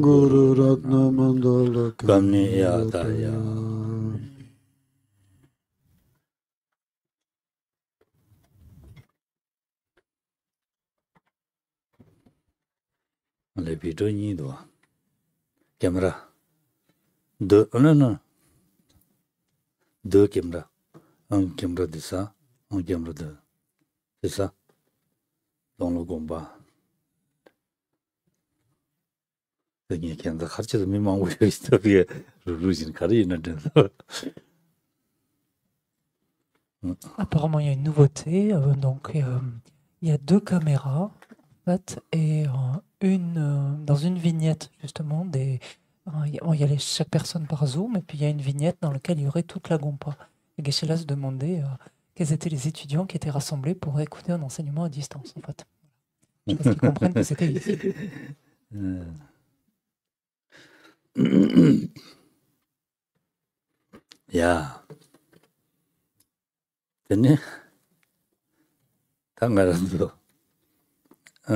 Guru Ratna Mandala Kamniyataya. Le pito nido. Camera. Deux, non. Deux caméras. Un caméra de ça, un caméra de. C'est ça. Dans le combat. Apparemment, il y a une nouveauté. Donc, il y a deux caméras, en fait, et dans une vignette, justement, il y a chaque personne par Zoom, et puis il y a une vignette dans laquelle il y aurait toute la Gompa. Et Geshe-la se demandait quels étaient les étudiants qui étaient rassemblés pour écouter un enseignement à distance, en fait. Je sais pas s'ils comprennent que c'était ici. 야, 됐니? 당가라도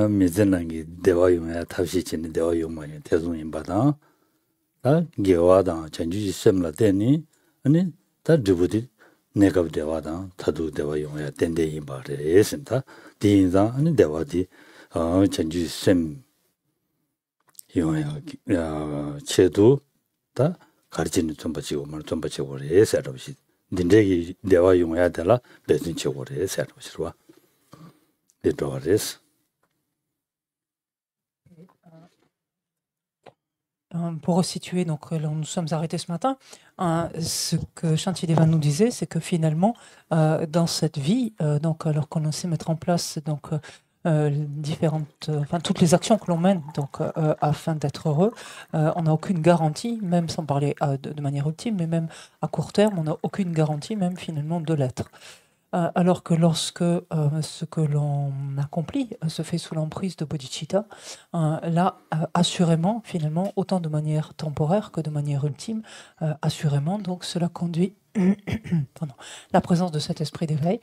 미전난기 대화용야 탑시치는 대화용만이 대중인 바다 다 개와다 전주지 셈라 되니 아니 다 드부디 내가 대화다 다도 대화용야 된대인 바래 예선다 디인자 아니 대화디 전주지 셈 용야 체도 다 가르치는 좀 받치고 좀 받치고 그래 세럽시 딘데기 대화 용해야 되라 배진 치고 그래 세럽시와 데도레스 Pour resituer, donc là où nous sommes arrêtés ce matin, ce que Shantideva nous disait, c'est que finalement, dans cette vie, donc alors qu'on sait mettre en place donc toutes les actions que l'on mène donc afin d'être heureux, on n'a aucune garantie, même sans parler de manière ultime, mais même à court terme, on n'a aucune garantie même finalement de l'être. Alors que lorsque ce que l'on accomplit se fait sous l'emprise de bodhicitta, là, assurément, finalement, autant de manière temporaire que de manière ultime, assurément, donc cela conduit la présence de cet esprit d'éveil,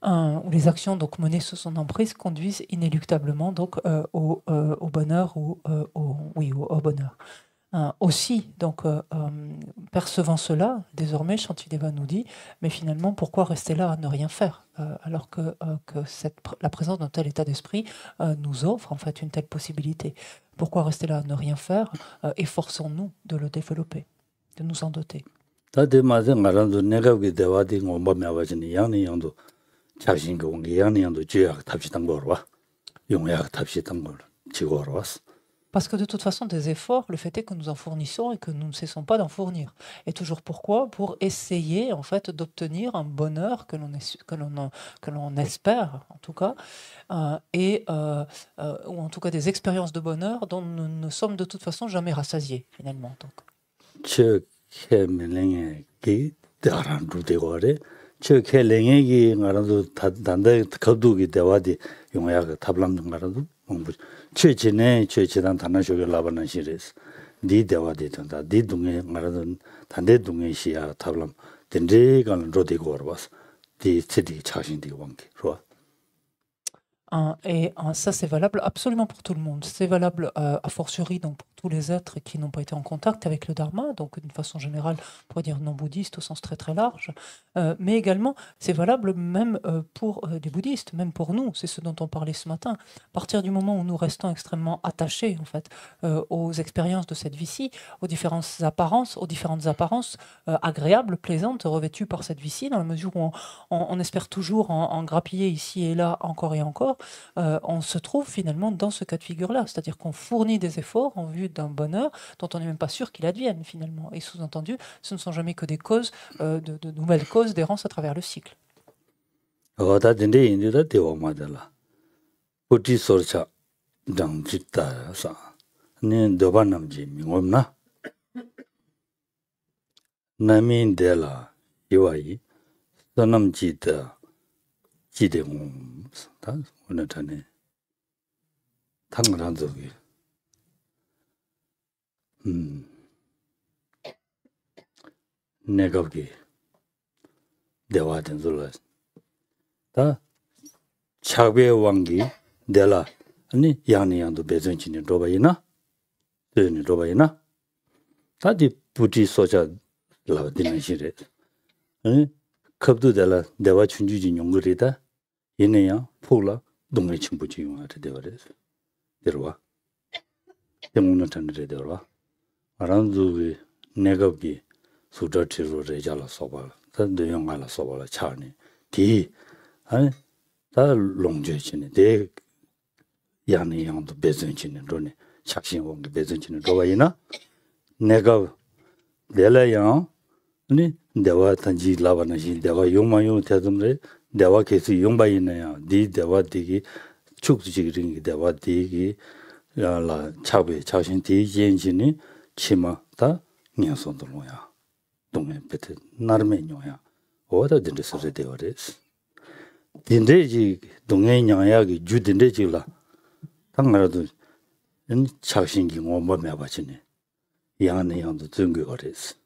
où les actions donc menées sous son emprise conduisent inéluctablement donc au bonheur ou au bonheur. Aussi, donc, percevant cela, désormais, Shantideva nous dit, mais finalement, pourquoi rester là à ne rien faire alors que la présence d'un tel état d'esprit nous offre en fait une telle possibilité. Pourquoi rester là à ne rien faire? Efforçons-nous de le développer, de nous en doter. Parce que de toute façon, des efforts, le fait est que nous en fournissons et que nous ne cessons pas d'en fournir. Et toujours pourquoi? Pour essayer en fait d'obtenir un bonheur que l'on espère, en tout cas, ou en tout cas des expériences de bonheur dont nous ne sommes de toute façon jamais rassasiés, finalement. Donc. 최진에 최지단 단나쇼를 라바는 시리즈 니 대화되던다 니 동에 말하던 단대 동에시야 탑람 된대간 로데고 알아봤어 디 스디 차신디 왕게 좋아. Et ça, c'est valable absolument pour tout le monde. C'est valable a fortiori donc, pour tous les êtres qui n'ont pas été en contact avec le Dharma, donc d'une façon générale, on pourrait dire non-bouddhiste au sens très très large, mais également, c'est valable même pour des bouddhistes, même pour nous, c'est ce dont on parlait ce matin. À partir du moment où nous restons extrêmement attachés en fait, aux expériences de cette vie-ci, aux différentes apparences agréables, plaisantes, revêtues par cette vie-ci, dans la mesure où on espère toujours en grappiller ici et là, encore et encore, on se trouve finalement dans ce cas de figure-là, c'est-à-dire qu'on fournit des efforts en vue d'un bonheur dont on n'est même pas sûr qu'il advienne finalement. Et sous-entendu, ce ne sont jamais que des causes, de nouvelles causes d'errance à travers le cycle. 내가게 대화된 줄라 다 차베 왕기 데라 아니 양양도 배전진이 로바이나 되니 로바이나 다디 부지 소자 라디는 시레 아니 컵도 데라 대화 춘주진 용거리다 얘네야 포라 동네 친구지 용한테 대화래서 데려와 때문에 전에 데려와 아란두기 내가기 수저치로 레자라 소발 단도 영화라 소발 차니 디 아니 다 롱제치네 대 양이 양도 배전치네 로네 착신원게 배전치네 로바이나 내가 내려야 아니 대화 단지 라바나시 대화 용마용 대dom래 대화 계속 용바이네야 디 대화 디기 축지기링 대화 디기 야라 차베 자신 디jen지니 치마다 녀선도로야 동네 베트 나르메뇨야 어디 든데서 되어레스 딘데지 동네 녀야기 주딘데지라 당나라도 인 착신기 뭐뭐 봐지네 양네 양도 증거레스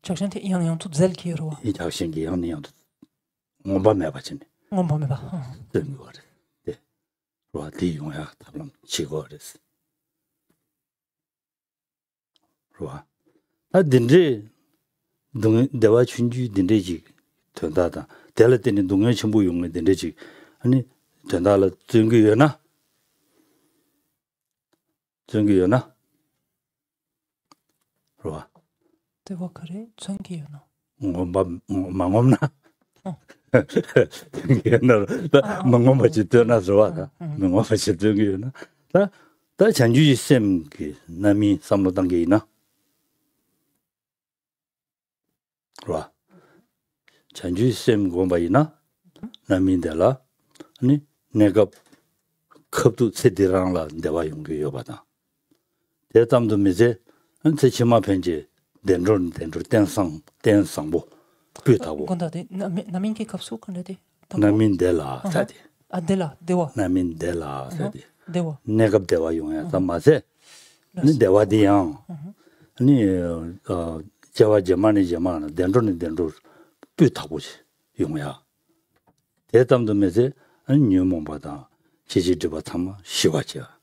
착신티 양양 tout zel qui roi 이 착신기 양네 양도 뭐뭐 봐지네 on me va 증거레 네 로아디 용야 답람 치고레스 로아 아 딘데 동 대화 춘주 딘데지 된다다 대할 때는 동네 전부 용의 딘데지 아니 된다라 증거여나 로아 대화 카레 전기요나 망엄나 증거여나 망엄하지 떠나서 와다 망엄하지 증거여나 다 전주지 쌤그 남이 삼로 단계 있나 로아 전주지 쌤 고바이나 남인데라 아니 내가 컵도 세디랑라 대화 용기요 받아 대담도 미제 한테 치마 편지 덴론 땡상보 비타고 건다데 나민 qui kapsu 건다데 남인데라 사디 아델라 대화 남인데라 사디 대화 내가 대화 용야 담마세 니 대화디양 아니 자와 제만이 제만 덴론 비타고지 용야 대담도 미제 아니 뉴몬 받아 지지드바 참아 시와지야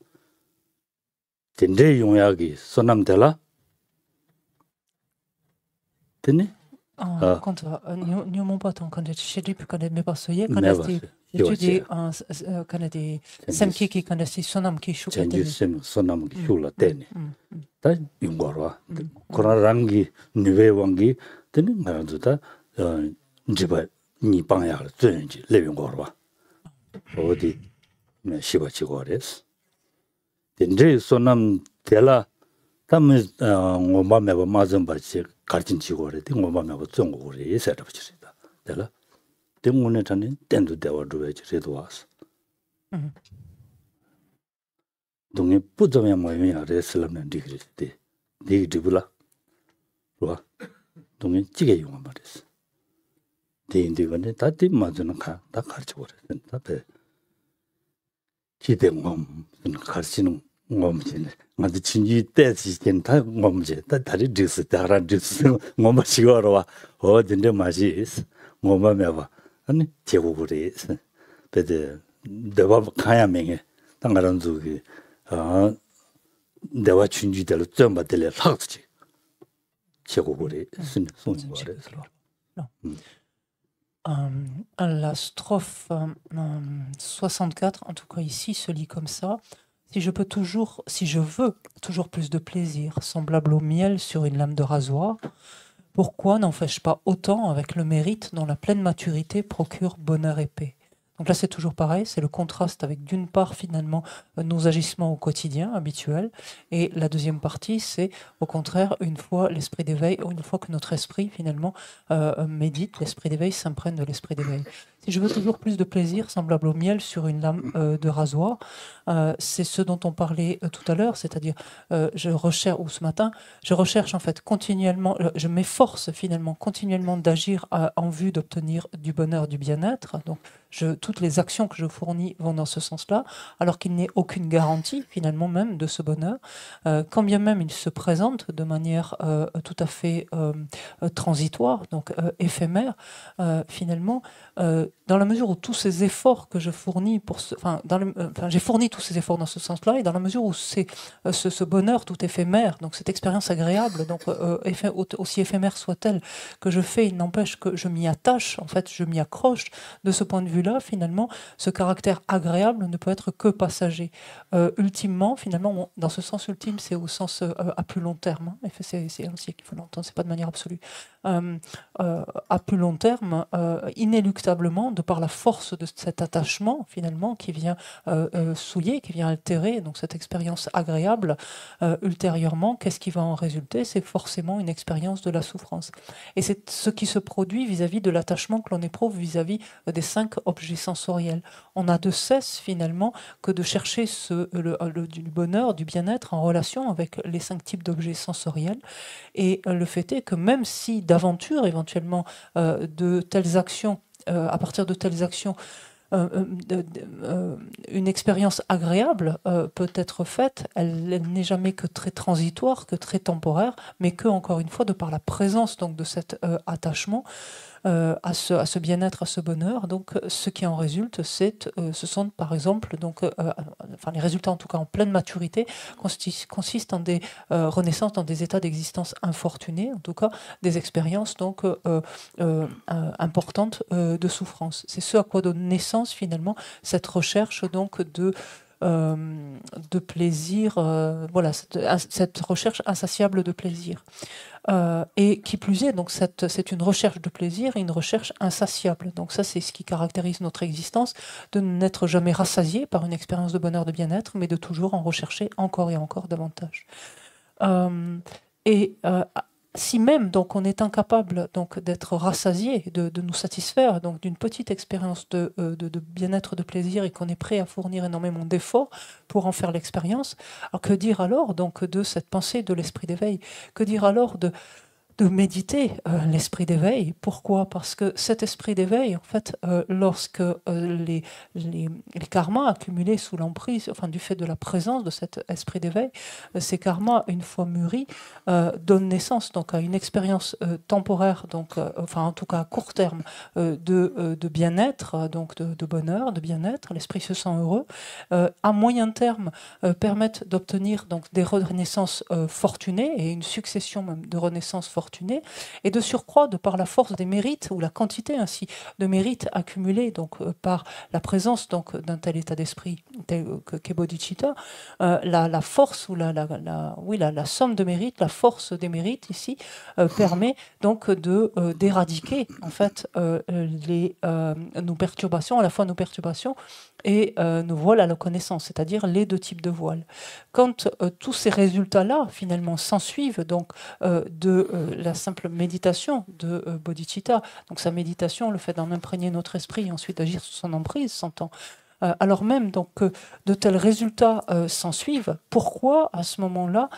딘데 용약이 소남텔라 되니 quand nous mon pote quand je dis que quand me passoyer quand je dis quand des samki qui quand c'est sonam qui chou 전주 쌤 소남기 흉라 되니 다 용거와 코로나랑기 뉴베왕기 되니 말도다 집에 니 방야 전지 레용거와 어디 네 시바치고레스 딘데 소남 텔라 담에 엄마메바 맞은 바치 갈진 지고래 딩엄마메바 정고래 예세다 붙이다 텔라 때문에 저는 땐도 대화도 왜 저래도 왔어 동네 부정의 모임이야 레슬라면 디그리스티 디그리블라 와 동네 찌개 용어 말했어 대인들한테 다 뒷맞으는 다 가르쳐 버렸어 다배 기대몸 가르치는 몸이네. 맞지 진지 때지긴 다 몸제. 다 다리 드스 다라 드스 몸 시거로 와. 어딘데 맛이 있어. 몸에 봐. 아니 제국으로 있어. 배데 대화 가야 맹해. 당가는 저기 대화 춘지대로 좀 받들려 하지. 제국으로 있어. 손이 말해서. La strophe 64, en tout cas ici, se lit comme ça. Si je veux toujours plus de plaisir, semblable au miel sur une lame de rasoir, pourquoi n'en fais-je pas autant avec le mérite dont la pleine maturité procure bonheur et paix? Donc là, c'est toujours pareil, c'est le contraste avec d'une part, finalement, nos agissements au quotidien habituels, et la deuxième partie, c'est au contraire, une fois l'esprit d'éveil, ou une fois que notre esprit, finalement, médite, l'esprit d'éveil s'imprègne de l'esprit d'éveil. Si je veux toujours plus de plaisir, semblable au miel sur une lame de rasoir, c'est ce dont on parlait tout à l'heure, c'est-à-dire je recherche, ou ce matin, je recherche en fait continuellement, je m'efforce finalement continuellement d'agir en vue d'obtenir du bonheur, du bien-être. Donc toutes les actions que je fournis vont dans ce sens-là, alors qu'il n'est aucune garantie finalement même de ce bonheur, quand bien même il se présente de manière tout à fait transitoire, donc éphémère, finalement. Dans la mesure où tous ces efforts que je fournis j'ai fourni tous ces efforts dans ce sens-là, et dans la mesure où c'est ce bonheur tout éphémère, donc cette expérience agréable, donc aussi éphémère soit-elle, que je fais, il n'empêche que je m'y attache, en fait, je m'y accroche. De ce point de vue-là, finalement, ce caractère agréable ne peut être que passager. Ultimement, finalement, dans ce sens ultime, c'est au sens à plus long terme. Hein, c'est ainsi qu'il faut l'entendre, c'est pas de manière absolue. À plus long terme, inéluctablement, de par la force de cet attachement, finalement, qui vient souiller, qui vient altérer donc cette expérience agréable, ultérieurement, qu'est-ce qui va en résulter? C'est forcément une expérience de la souffrance. Et c'est ce qui se produit vis-à-vis de l'attachement que l'on éprouve vis-à-vis des 5 objets sensoriels. On n'a de cesse, finalement, que de chercher du bonheur, du bien-être en relation avec les 5 types d'objets sensoriels. Et le fait est que même si d'aventure, éventuellement, de telles actions, à partir de telles actions, une expérience agréable peut être faite, elle n'est jamais que très transitoire, que très temporaire, mais que, encore une fois, de par la présence donc, de cet attachement, à ce bien-être, à ce bonheur. Donc, ce qui en résulte, ce sont par exemple, enfin les résultats en tout cas en pleine maturité, consistent en des renaissances dans des états d'existence infortunés, en tout cas des expériences donc importantes de souffrance. C'est ce à quoi donne naissance finalement cette recherche donc de plaisir, voilà, cette recherche insatiable de plaisir. Et qui plus est, donc c'est une recherche de plaisir et une recherche insatiable. Donc ça, c'est ce qui caractérise notre existence, de n'être jamais rassasié par une expérience de bonheur, de bien-être, mais de toujours en rechercher encore et encore davantage. Euh, et si même donc on est incapable donc d'être rassasié, de nous satisfaire donc d'une petite expérience de bien-être, de plaisir, et qu'on est prêt à fournir énormément d'efforts pour en faire l'expérience, alors que dire alors donc de cette pensée de l'esprit d'éveil? Que dire alors de méditer l'esprit d'éveil? Pourquoi? Parce que cet esprit d'éveil, en fait, lorsque les karmas accumulés sous l'emprise, enfin du fait de la présence de cet esprit d'éveil, ces karmas, une fois mûris, donnent naissance donc à une expérience temporaire, donc, enfin en tout cas à court terme, de bien-être, donc de bonheur, de bien-être. L'esprit se sent heureux. À moyen terme, permettent d'obtenir donc des renaissances fortunées, et une succession même de renaissances fortunées, et de surcroît, de par la force des mérites, ou la quantité ainsi de mérites accumulés donc, par la présence donc, d'un tel état d'esprit qu'est bodhicitta, la force ou la somme de mérites, la force des mérites ici permet donc d'éradiquer en fait nos perturbations, à la fois nos perturbations et nos voiles à la connaissance, c'est-à-dire les 2 types de voiles. Quand tous ces résultats-là, finalement, s'ensuivent donc de la simple méditation de bodhicitta, donc sa méditation, le fait d'en imprégner notre esprit et ensuite d'agir sur son emprise, s'entend. Alors même donc que de tels résultats s'ensuivent, pourquoi à ce moment-là,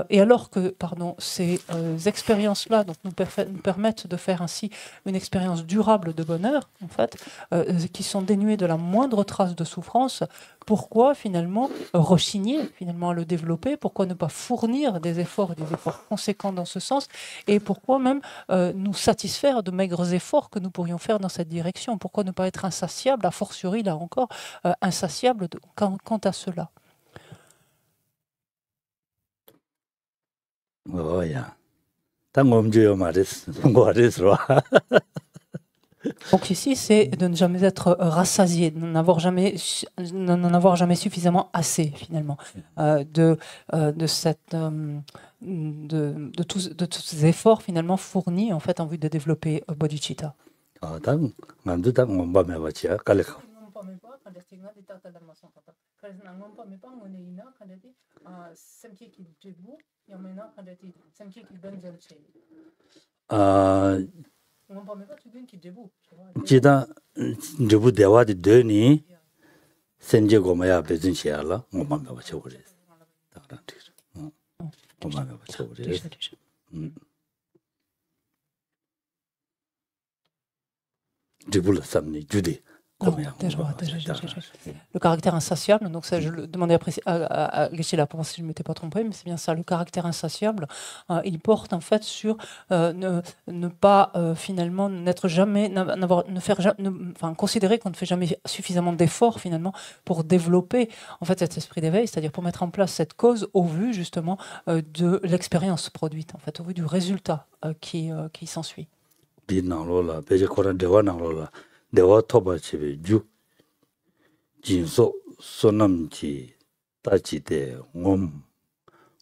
et alors que ces expériences-là nous permettent de faire ainsi une expérience durable de bonheur, en fait, qui sont dénuées de la moindre trace de souffrance, pourquoi finalement rechigner finalement à le développer? Pourquoi ne pas fournir des efforts, et des efforts conséquents dans ce sens? Et pourquoi même nous satisfaire de maigres efforts que nous pourrions faire dans cette direction? Pourquoi ne pas être insatiable, a fortiori là encore, insatiable quant à cela? Oh, yeah. Donc ici, c'est de ne jamais être rassasié, de n'en avoir jamais suffisamment assez finalement, de tous ces efforts finalement fournis en fait en vue de développer bodhicitta. 지다 저부 대화의 되니 senje gomaya bezin shiala ngoma me bache ore dara tir ngoma me bache ore dibula samni judi le caractère insatiable, donc ça je le demandais à Geshe-la pour voir si je ne m'étais pas trompé, mais c'est bien ça, le caractère insatiable, il porte en fait sur ne pas finalement n'être jamais, enfin considérer qu'on ne fait jamais suffisamment d'efforts finalement pour développer en fait cet esprit d'éveil, c'est-à-dire pour mettre en place cette cause au vu justement de l'expérience produite, en fait, au vu du résultat qui s'ensuit. 대화 토바 집에 주 진소 소남지 따지대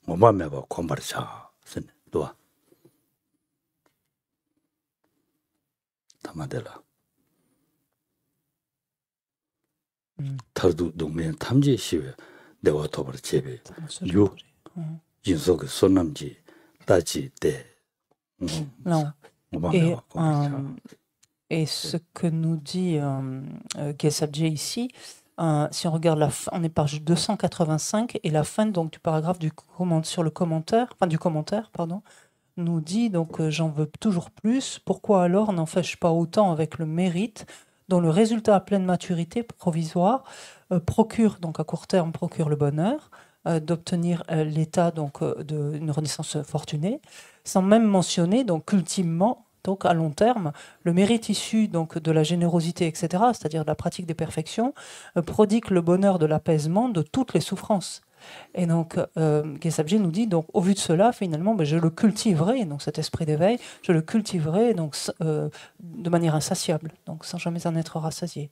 몸마메바 콤바르샤 선 도와 담아들라 타르도 동면 탐지 시에 대화 토바 집에 주 진소 소남지 따지대 몸마메바 콤바르샤. Et ce que nous dit Gesabje ici, si on regarde la fin, on est page 285 et la fin donc du paragraphe du commentaire, nous dit donc j'en veux toujours plus. Pourquoi alors n'en fais-je pas autant avec le mérite dont le résultat à pleine maturité provisoire procure donc à court terme procure le bonheur d'obtenir l'état donc d'une renaissance fortunée, sans même mentionner donc ultimement donc à long terme, le mérite issu donc de la générosité, etc., c'est-à-dire de la pratique des perfections, prodigue le bonheur de l'apaisement de toutes les souffrances. Et donc, Gesabje nous dit, donc, au vu de cela, finalement, je le cultiverai, donc cet esprit d'éveil, je le cultiverai donc, de manière insatiable, donc sans jamais en être rassasié.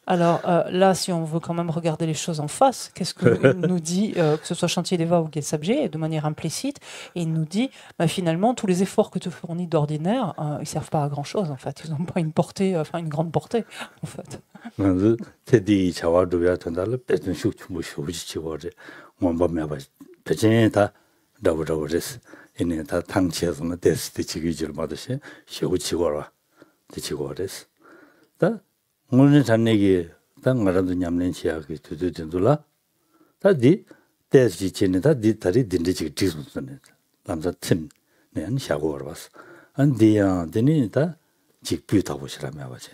Alors là, si on veut quand même regarder les choses en face, qu'est-ce qu'il nous dit, que ce soit Chantier Deva ou Gesabje, de manière implicite, et il nous dit, finalement, tous les efforts que tu fournis d'ordinaire, ils ne servent pas à grand-chose, en fait. Ils n'ont pas une portée, une grande portée, en fait. 오늘 잔내기 땅가라도 냠nen치하게 두두든둘라 다디 대지 지내다 디다리 딘디지 지수스네 남자 팀 내는 샤고 알아봤어 안디야 되니다 직부다 보시라며 아버지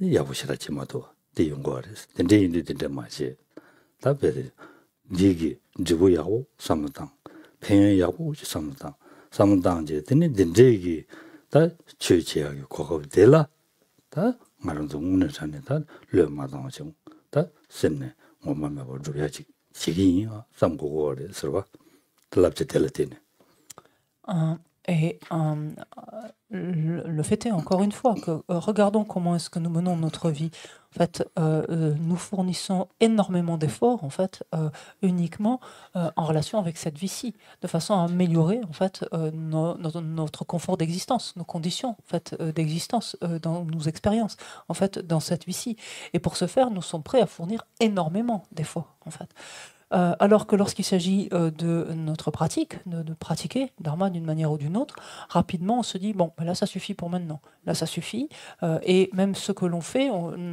야보시라지 마도 대용거래스 딘디인데 마시 답베 니기 지부야고 삼당 평야고 삼당 삼당제 되니 딘디기 다 최치하게 고급되라 다 말은 동문을 전에다 르마당하죠. 다 셈네 몸만 봐 줘야지. 지기요. 삼고고를 서봐. 들랍제 텔레티네. Et le fait est, encore une fois, que regardons comment est-ce que nous menons notre vie. En fait, nous fournissons énormément d'efforts, en fait, uniquement en relation avec cette vie-ci, de façon à améliorer, en fait, notre confort d'existence, nos conditions, en fait, d'existence dans nos expériences, en fait, dans cette vie-ci. Et pour ce faire, nous sommes prêts à fournir énormément d'efforts, en fait. Alors que lorsqu'il s'agit de notre pratique, de pratiquer Dharma d'une manière ou d'une autre, rapidement on se dit, bon, là ça suffit pour maintenant, là ça suffit, et même ce que l'on fait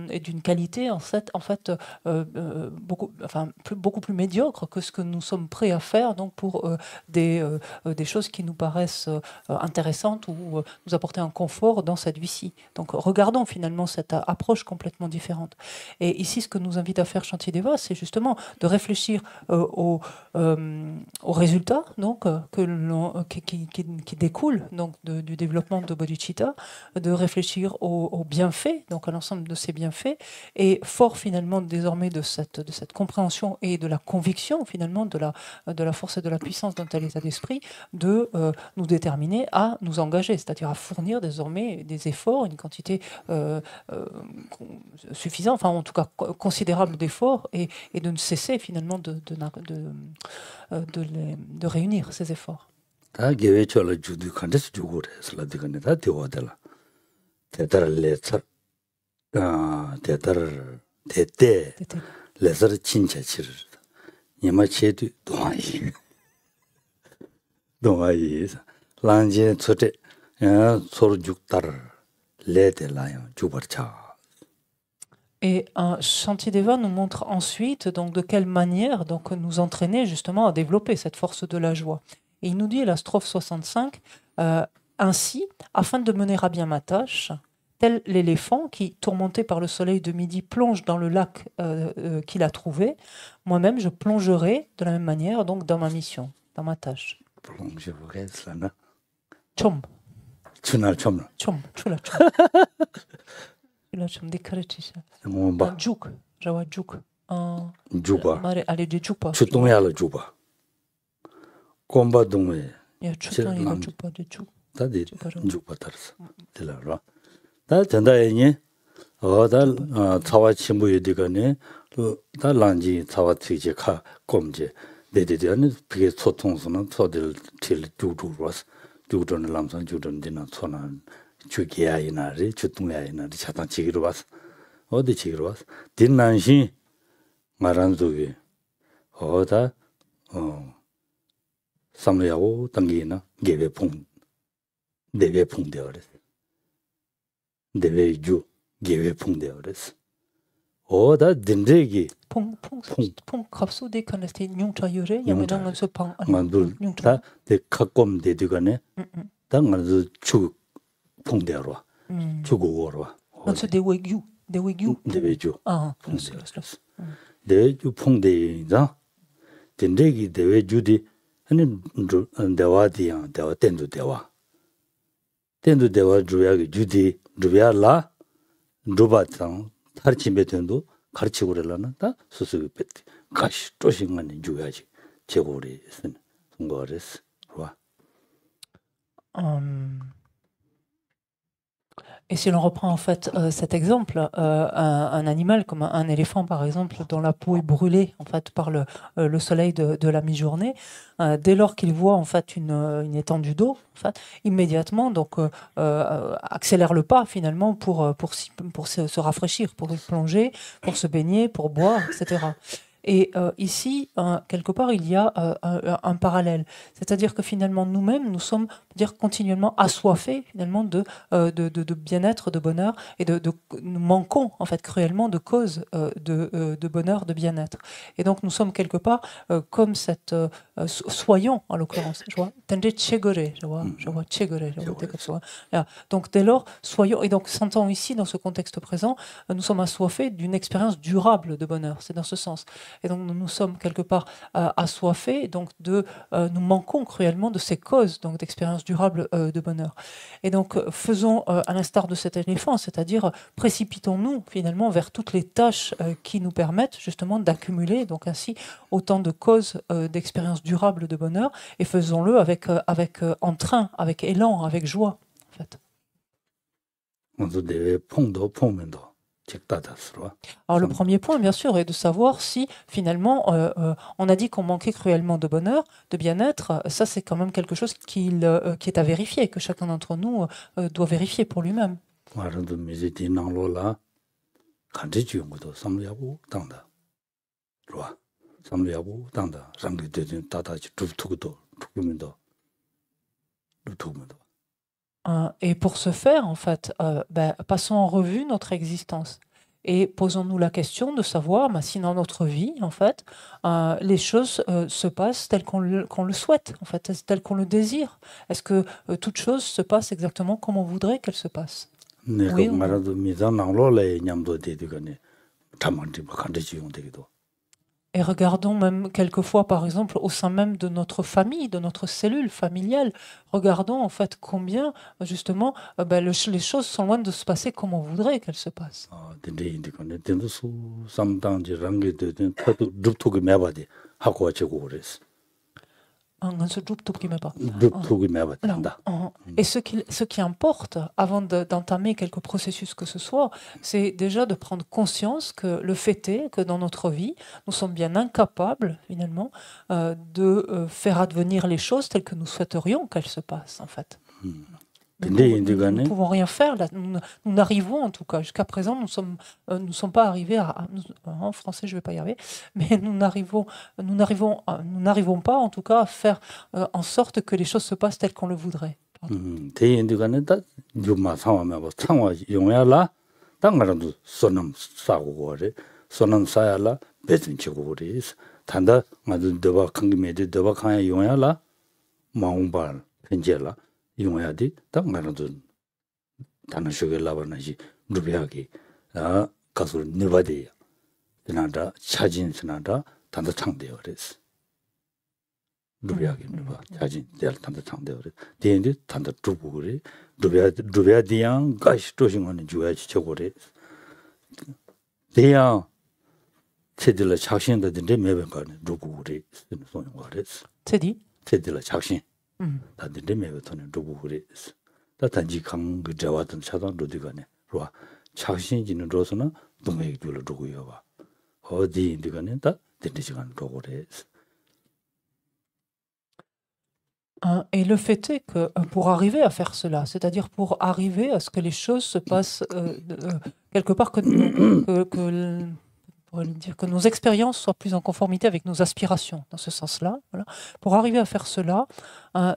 est d'une qualité en fait beaucoup plus médiocre que ce que nous sommes prêts à faire donc pour des choses qui nous paraissent intéressantes ou nous apporter un confort dans cette vie-ci. Donc regardons finalement cette approche complètement différente. Et ici, ce que nous invite à faire Chantier Deva, c'est justement de réfléchir aux résultats donc, qui découlent donc, du développement de bodhicitta, de réfléchir aux bienfaits, donc à l'ensemble de ces bienfaits, et fort finalement désormais de cette compréhension et de la conviction finalement de la force et de la puissance d'un tel état d'esprit, de nous déterminer à nous engager, c'est-à-dire à fournir désormais des efforts, une quantité suffisante, enfin en tout cas considérable d'efforts, et de ne cesser finalement de réunir ces efforts. Nyama chetu 동아이. 동아이. 란제 초te 서로 죽다를 레데라요. 주버차. Et Shantideva nous montre ensuite donc de quelle manière donc nous entraîner justement à développer cette force de la joie. Et il nous dit à la strophe 65, ainsi, afin de mener à bien ma tâche, tel l'éléphant qui, tourmenté par le soleil de midi, plonge dans le lac qu'il a trouvé, moi-même je plongerai de la même manière donc dans ma mission, dans ma tâche. plonge보겠으나. Chom. 추날 좀. Chom. Chula chom. Chula chom. Décrétisha. 뭔가 Juk. Jawa juk. 주바. 말에 알레지 주파. 추동야를 주바. 곰바동에 야, 추동 이거 주파 juk. 다들 주바다르스. 들어라. 다 전다에니 어달 차와 친구에 되거네. 다 란지 차와 티제 카 꼼제. 네데데는 비게 소통수는 소들 틸 주주로스. 주도는 람선 주도는 되는 소난 주기야이나리 주동야이나리 차단 지기로 왔어. 어디 지기로 왔어? 딘난시 말한 속에 어다 삼려하고 당기나 개배풍 내배풍 되어랬어. 내배주 개배풍 되어랬어. 어다 딘데기 퐁 갑수 데카네스티 뇽차유레 야메당 서 방 만들 다 데카꼼 데디가네 당가서 추 풍대로 추고로 넌서 데웨규 데베주 아 데베주 풍대인자 딘데기 데베주디 아니 데와디야 데와 텐도 데와 주야기 주디 주야라 루바탄 타르치메텐도 가르치고 그러려나 다 수수기 뺐지 가시 쪼싱만이 줘야지 제고리 쓴 거랬어 와. Et si l'on reprend en fait cet exemple, un animal comme un éléphant par exemple, dont la peau est brûlée en fait par le soleil de la mi-journée, dès lors qu'il voit en fait une étendue d'eau, en fait, immédiatement donc accélère le pas finalement pour se rafraîchir, pour y plonger, pour se baigner, pour boire, etc. Et ici, quelque part, il y a un parallèle. C'est-à-dire que finalement, nous-mêmes, nous sommes continuellement assoiffés finalement de bien-être, de bonheur, et nous manquons en fait cruellement de causes de bonheur, de bien-être. Et donc, nous sommes quelque part comme cette soyons en l'occurrence. Je vois donc dès lors, soyons, et donc s'entend ici dans ce contexte présent, nous sommes assoiffés d'une expérience durable de bonheur. C'est dans ce sens. Et donc nous sommes quelque part assoiffés, donc nous manquons cruellement de ces causes donc d'expérience durable de bonheur. Et donc faisons à l'instar de cet éléphant, c'est-à-dire précipitons-nous finalement vers toutes les tâches qui nous permettent justement d'accumuler donc ainsi autant de causes d'expérience durable de bonheur, et faisons-le avec entrain, avec élan, avec joie en fait. Alors le premier point, bien sûr, est de savoir si finalement, on a dit qu'on manquait cruellement de bonheur, de bien-être. Ça, c'est quand même quelque chose qui est à vérifier, que chacun d'entre nous doit vérifier pour lui-même. Et pour ce faire, en fait, passons en revue notre existence et posons-nous la question de savoir si dans notre vie, en fait, les choses se passent telles qu'on le souhaite, en fait, telles qu'on le désire. Est-ce que toute chose se passe exactement comme on voudrait qu'elle se passe? Oui, et regardons même quelquefois, par exemple, au sein même de notre famille, de notre cellule familiale, regardons en fait combien, justement, les choses sont loin de se passer comme on voudrait qu'elles se passent. Et ce qui importe, avant d'entamer quelque processus que ce soit, c'est déjà de prendre conscience que le fait est que dans notre vie, nous sommes bien incapables, finalement, de faire advenir les choses telles que nous souhaiterions qu'elles se passent, en fait. Nous ne pouvons rien faire. Là. Nous n'arrivons, en tout cas, jusqu'à présent, nous sommes pas arrivés en français, je vais pas y arriver, mais nous n'arrivons pas, en tout cas, à faire en sorte que les choses se passent telles qu'on le voudrait. 용해야지 딱 말아도 다른 쇼게 라바나지 루비하기 가서 네바디야 지나다 차진 지나다 단도 창대요 그랬어 루비하기 누가 차진 될 단도 창대요 그래 대인데 단도 두고 그래 루비아디양 가시 도싱하는 주야지 저거래 대야 체들을 작신다든지 매번 가는 누구 그래 소용 그랬어 체들을 작신 다들 매부터는 누구 그랬어. 다 단지 강그 자와던 차단 로디가네. 로아 착신지는 로서는 동맥이 둘로 두고요 봐. 어디 인디가네 다 되는 시간 로고래서. Et le fait est que pour arriver à faire cela, c'est-à-dire pour arriver à ce que les choses se passent quelque part que nos expériences soient plus en conformité avec nos aspirations, dans ce sens-là. Voilà. Pour arriver à faire cela,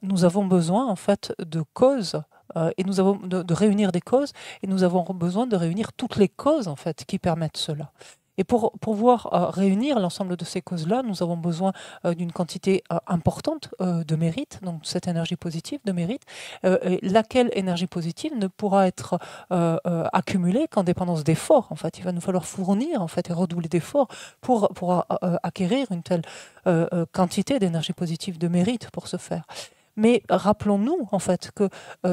nous avons besoin en fait de causes et nous avons de réunir des causes et nous avons besoin de réunir toutes les causes en fait qui permettent cela. Et pour pouvoir réunir l'ensemble de ces causes-là, nous avons besoin d'une quantité importante de mérite, donc cette énergie positive de mérite, laquelle énergie positive ne pourra être accumulée qu'en dépendance d'efforts. En fait, il va nous falloir fournir en fait et redoubler d'efforts pour acquérir une telle quantité d'énergie positive de mérite pour ce faire. Mais rappelons-nous en fait que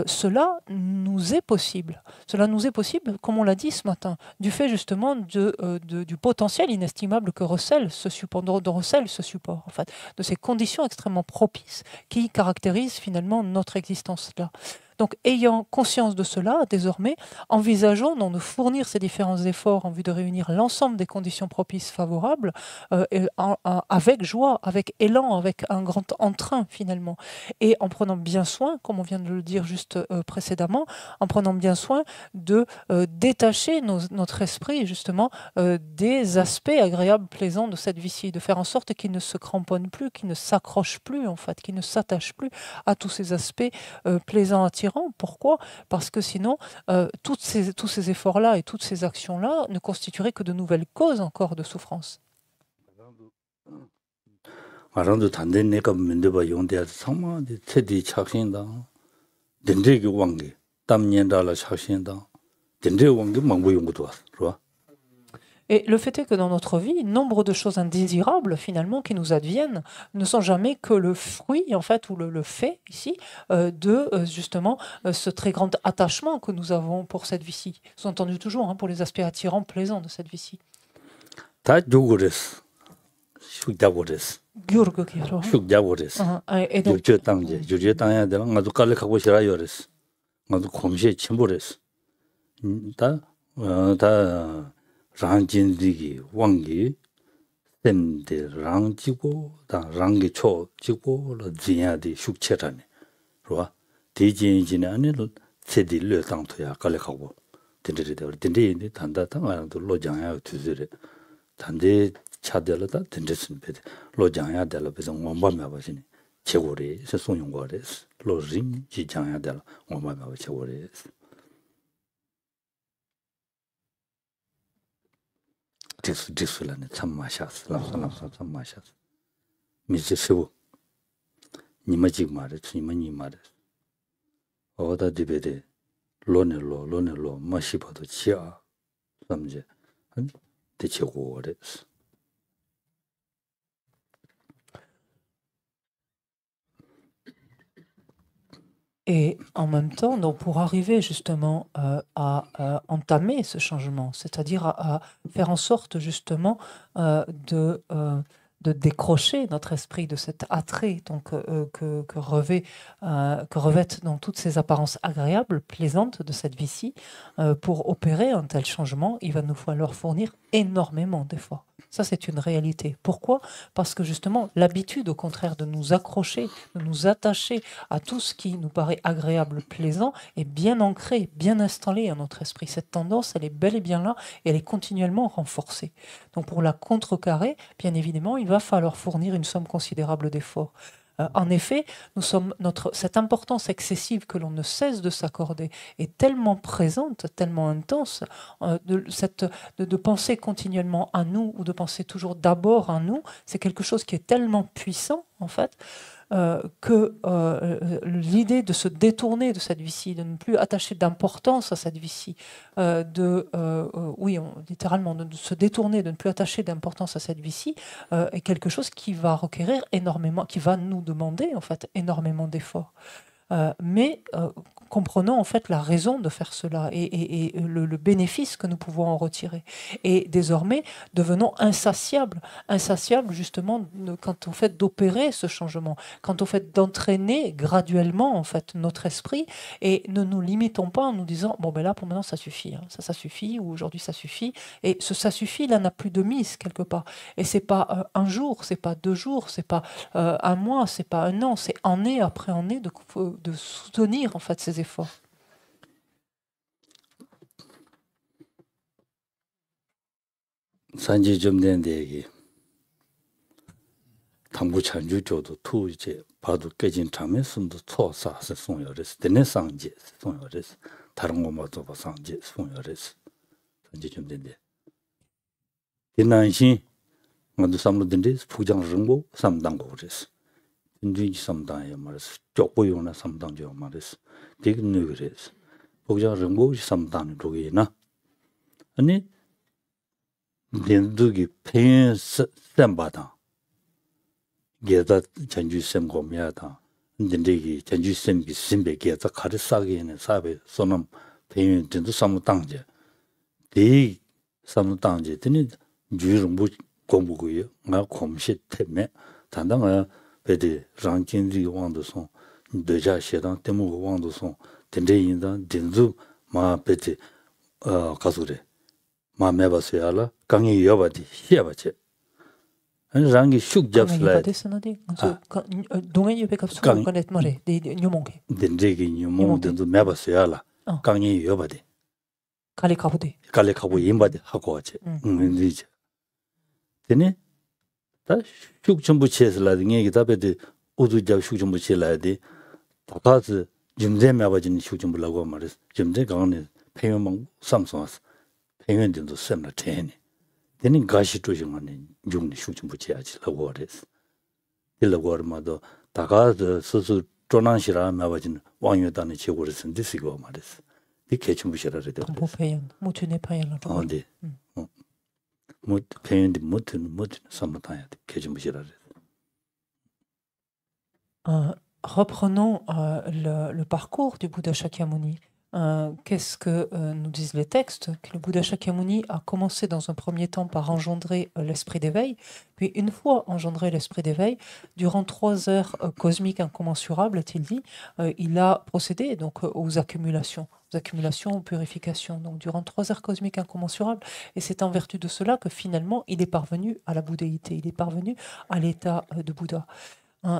cela nous est possible. Cela nous est possible, comme on l'a dit ce matin, du fait justement du potentiel inestimable que recèle ce support, en fait, de ces conditions extrêmement propices qui caractérisent finalement notre existence là. Donc, ayant conscience de cela, désormais, envisageons de fournir ces différents efforts en vue de réunir l'ensemble des conditions propices favorables avec joie, avec élan, avec un grand entrain finalement. Et en prenant bien soin, comme on vient de le dire juste précédemment, en prenant bien soin de détacher notre esprit justement des aspects agréables, plaisants de cette vie-ci, de faire en sorte qu'il ne se cramponne plus, qu'il ne s'accroche plus en fait, qu'il ne s'attache plus à tous ces aspects plaisants, attirants. Pourquoi? Parce que sinon, tous ces efforts-là et toutes ces actions-là ne constitueraient que de nouvelles causes encore de souffrance. Et le fait est que dans notre vie, nombre de choses indésirables, finalement, qui nous adviennent, ne sont jamais que le fruit, en fait, ou le fait, ici, de, justement, ce très grand attachement que nous avons pour cette vie-ci. Sous-entendu toujours, hein, pour les aspects attirants, plaisants de cette vie-ci. 랑진디기 왕기 셈데 랑지고 다 랑기 초 지고 지야디 숙체라네 로아 디진진이 아니로 세딜려 당토야 깔래하고 딘데리데 딘데인데 단다다 말도 로장야 투즈레 단데 차델다 딘데스는 베데 로장야 del라 베서 원밤에 봐시니 최고리 세송용거레스 로진 지장야 del라 원밤에 봐 최고레스 디스라네 참 마샤스 라사라사 참 마샤스 미제시고 니마직 말에 니마니 말에 어다 디베데 로네로 마시바도 치아 삼제 한 대체고 그랬어 Et en même temps, donc pour arriver justement à entamer ce changement, c'est-à-dire à faire en sorte justement de décrocher notre esprit de cet attrait donc, que revêtent dans toutes ces apparences agréables, plaisantes de cette vie-ci, pour opérer un tel changement, il va nous falloir fournir énormément d'efforts. Ça, c'est une réalité. Pourquoi? Parce que justement, l'habitude, au contraire, de nous accrocher, de nous attacher à tout ce qui nous paraît agréable, plaisant, est bien ancrée, bien installée à notre esprit. Cette tendance, elle est bel et bien là et elle est continuellement renforcée. Donc pour la contrecarrer, bien évidemment, il va falloir fournir une somme considérable d'efforts. En effet, cette importance excessive que l'on ne cesse de s'accorder est tellement présente, tellement intense, de penser continuellement à nous ou de penser toujours d'abord à nous, c'est quelque chose qui est tellement puissant, en fait, que l'idée de se détourner de cette vie-ci, de ne plus attacher d'importance à cette vie-ci, littéralement, de se détourner, de ne plus attacher d'importance à cette vie-ci, est quelque chose qui va requérir énormément, qui va nous demander en fait énormément d'efforts. Mais comprenons en fait la raison de faire cela et le bénéfice que nous pouvons en retirer. Et désormais, devenons insatiables justement quant au fait d'opérer ce changement, quant au fait d'entraîner graduellement en fait notre esprit, et ne nous limitons pas en nous disant bon ben là pour maintenant ça suffit, hein, ça suffit, ou aujourd'hui ça suffit, et ce ça suffit là n'a plus de mise quelque part. Et c'est pas un jour, c'est pas 2 jours, c'est pas un mois, c'est pas un an, c'est année après année de soutenir en fait ces efforts. 산지 좀 된 얘기. 당부 찬주 조도 투 이제 봐도 깨진 참에 숨도 초사서 송열에서 되네 상지 송열에서 다른 거 모두 봐 상지 송열에서 산지 좀 된데. 디난시 모두 삼로든데 부장 정보 삼당고 그랬어. 인주이 삼당에 말했어. 쪽보용나 삼당죠 말했어. 되게 누그랬어. 부장 정보 삼당 쪽이나. 아니 린두기 팬 쌤바다. 게다 전주 쌤 고미하다. 근데 전주 쌤기 쌤베 게다 가르사기에는 사베 소놈 팬 진도 삼당제. 대 삼당제 되니 주름 뭐 공부고요. 나 공시 때문에 단단한 베디 랑진리 왕도송 되자 시당 때문에 왕도송 된대인다 된주 마 베디 가수래 마 매바서야라 강이 여바디 시야바체 랑이 슉잡슬라 동에 옆에 갑수 거넷 말에 뉴몽게 된대기 뉴몽 된주 매바서야라 강이 여바디 칼리카부디 임바디 하고 와체 이제 되네 다 슉전부치에서라든 얘기다 베디 우두자 슉전부치라야디 다가즈 점점 매바진 슉전부라고 말했어 점점 강에 폐면망 삼성스 폐면된도 셈나 테니 되는 가시 조정하네 용리 슉전부치야지라고 그랬어 일라고 얼마도 다가즈 스스 조난시라 매바진 왕유단의 제고를 쓴디시고 말했어 이 개천부시라래 돼 공포폐연 무튼의 파연을 네 못 배운데 못 삼타야 돼. 개좀부시라래. Reprenons le parcours du Bouddha Shakyamuni. Qu'est-ce que nous disent les textes? Que le Bouddha Shakyamuni a commencé dans un premier temps par engendrer l'esprit d'éveil, puis une fois engendré l'esprit d'éveil, durant 3 heures cosmiques incommensurables, a-t-il dit, il a procédé donc aux accumulations, aux purifications, donc durant 3 heures cosmiques incommensurables. Et c'est en vertu de cela que finalement il est parvenu à la bouddhéité, il est parvenu à l'état de Bouddha.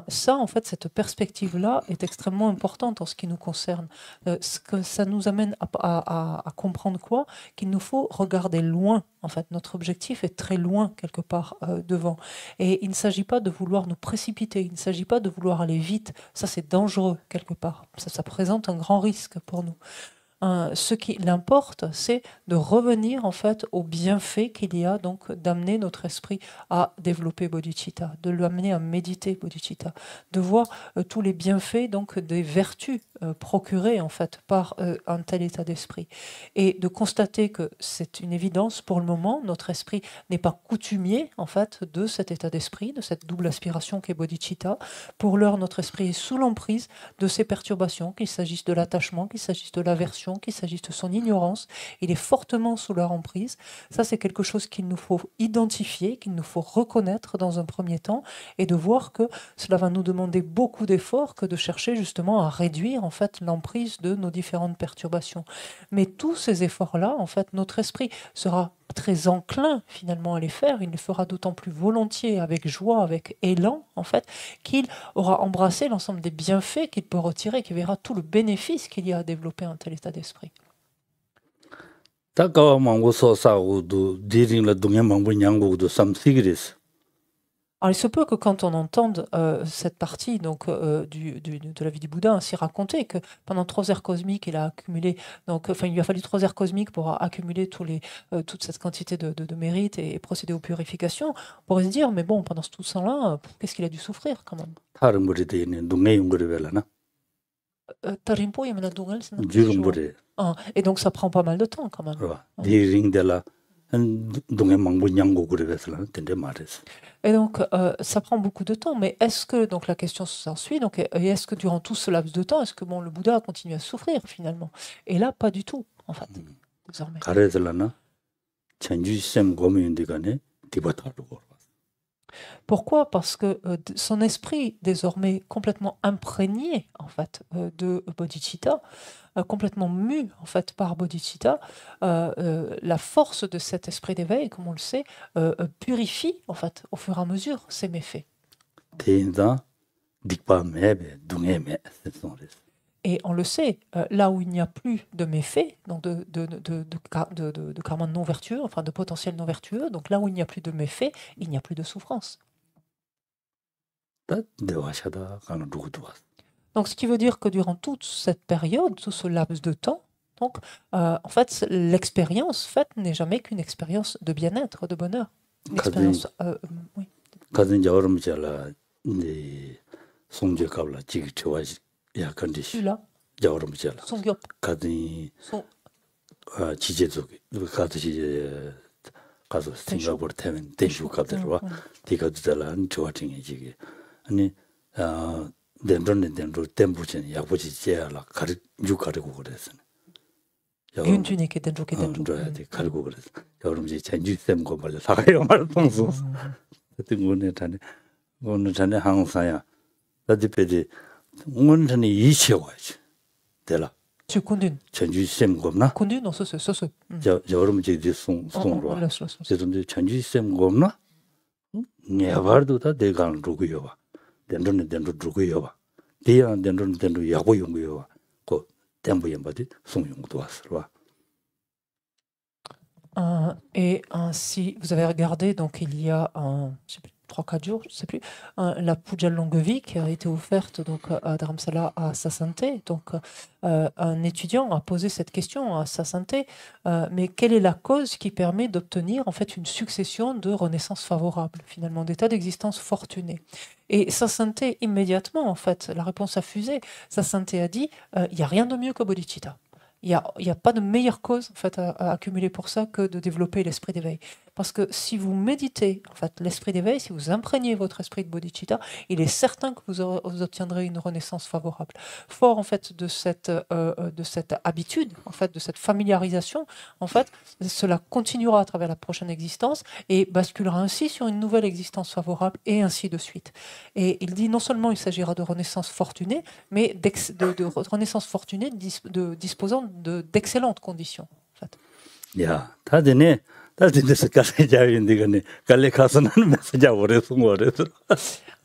Ça, en fait, cette perspective-là est extrêmement importante en ce qui nous concerne. Ce que ça nous amène à comprendre quoi? Qu'il nous faut regarder loin. En fait, notre objectif est très loin, quelque part, devant. Et il ne s'agit pas de vouloir nous précipiter, il ne s'agit pas de vouloir aller vite. Ça, c'est dangereux, quelque part. Ça présente un grand risque pour nous. Ce qui l'importe, c'est de revenir en fait au bienfait qu'il y a donc d'amener notre esprit à développer bodhicitta, de l'amener à méditer bodhicitta, de voir tous les bienfaits donc des vertus procurées en fait par un tel état d'esprit, et de constater que c'est une évidence pour le moment, notre esprit n'est pas coutumier en fait de cet état d'esprit, de cette double aspiration qu'est bodhicitta. Pour l'heure, notre esprit est sous l'emprise de ces perturbations, qu'il s'agisse de l'attachement, qu'il s'agisse de l'aversion, qu'il s'agisse de son ignorance, il est fortement sous leur emprise. Ça, c'est quelque chose qu'il nous faut identifier, qu'il nous faut reconnaître dans un premier temps, et de voir que cela va nous demander beaucoup d'efforts que de chercher justement à réduire en fait l'emprise de nos différentes perturbations. Mais tous ces efforts-là, en fait, notre esprit sera très enclin finalement à les faire, il le fera d'autant plus volontiers, avec joie, avec élan, en fait, qu'il aura embrassé l'ensemble des bienfaits qu'il peut retirer, qu'il verra tout le bénéfice qu'il y a à développer un tel état d'esprit. Alors, il se peut que quand on entende cette partie donc, de la vie du Bouddha ainsi racontée, que pendant 3 heures cosmiques, il a accumulé, donc, enfin, il lui a fallu 3 heures cosmiques pour accumuler toute cette quantité de mérites et procéder aux purifications, on pourrait se dire, mais bon, pendant tout ce temps-là, qu'est-ce qu'il a dû souffrir quand même? Tarimpo, il y a Dungal, c'est non? Et donc ça prend pas mal de temps quand même. Et donc ça prend beaucoup de temps, mais est-ce que, donc la question s'ensuit, donc est-ce que durant tout ce laps de temps, est-ce que bon, le Bouddha a continué à souffrir finalement? Et là, pas du tout, en fait, désormais. Pourquoi? Parce que son esprit, désormais complètement imprégné en fait de bodhicitta, complètement mu en fait par bodhicitta, la force de cet esprit d'éveil, comme on le sait, purifie en fait au fur et à mesure ses méfaits. Et on le sait, là où il n'y a plus de méfaits, donc de karma non vertueux, enfin de potentiel non vertueux, donc là où il n'y a plus de méfaits, il n'y a plus de souffrance. Donc ce qui veut dire que durant toute cette période, tout ce laps de temps, donc, en fait, l'expérience faite n'est jamais qu'une expérience de bien-être, de bonheur. Une expérience, oui. Là. Songyop. 싱가포르 태면 대슈 가더라. 디가 들란 좋아진 이게. 아니 덴드는 템부진 야부지 제라 가르 가르고 그랬어. 윤준이께 덴드게 가르고 그랬어. 여름지 전주쌤 거 말려 사가요 말 통수. 그때 오늘 전에 항상야. 나디페디 오늘 전에 이치와지. 되라. Tu conduis. 전주쌤 겁나? Conduis non ça. 여름지 이제 송로. 그래서 전주쌤 겁나? 네바르도다 대강 누구요 봐. 덴드는 누구요 봐. 대양 덴드 야고 용구요 봐. 그 템부 연바디 송용도 왔어. Et si vous avez regardé, donc il y a 3-4 jours, je ne sais plus, la puja longue vie qui a été offerte donc, à Dharamsala à Sasanté. Donc un étudiant a posé cette question à Sasanté, mais quelle est la cause qui permet d'obtenir en fait une succession de renaissances favorables, finalement, d'états d'existence fortunés? Et Sasanté, immédiatement, en fait, la réponse a fusé. Sasanté a dit, il n'y a rien de mieux que bodhicitta. Il n'y a pas de meilleure cause en fait, à accumuler pour ça que de développer l'esprit d'éveil. Parce que si vous méditez en fait, l'esprit d'éveil, si vous imprégnez votre esprit de bodhicitta, il est certain que vous obtiendrez une renaissance favorable. Fort en fait de cette habitude, en fait, de cette familiarisation, en fait, cela continuera à travers la prochaine existence et basculera ainsi sur une nouvelle existence favorable et ainsi de suite. Et il dit non seulement il s'agira de renaissance fortunée, mais de renaissance fortunée disposant d'excellentes conditions. En fait. Yeah,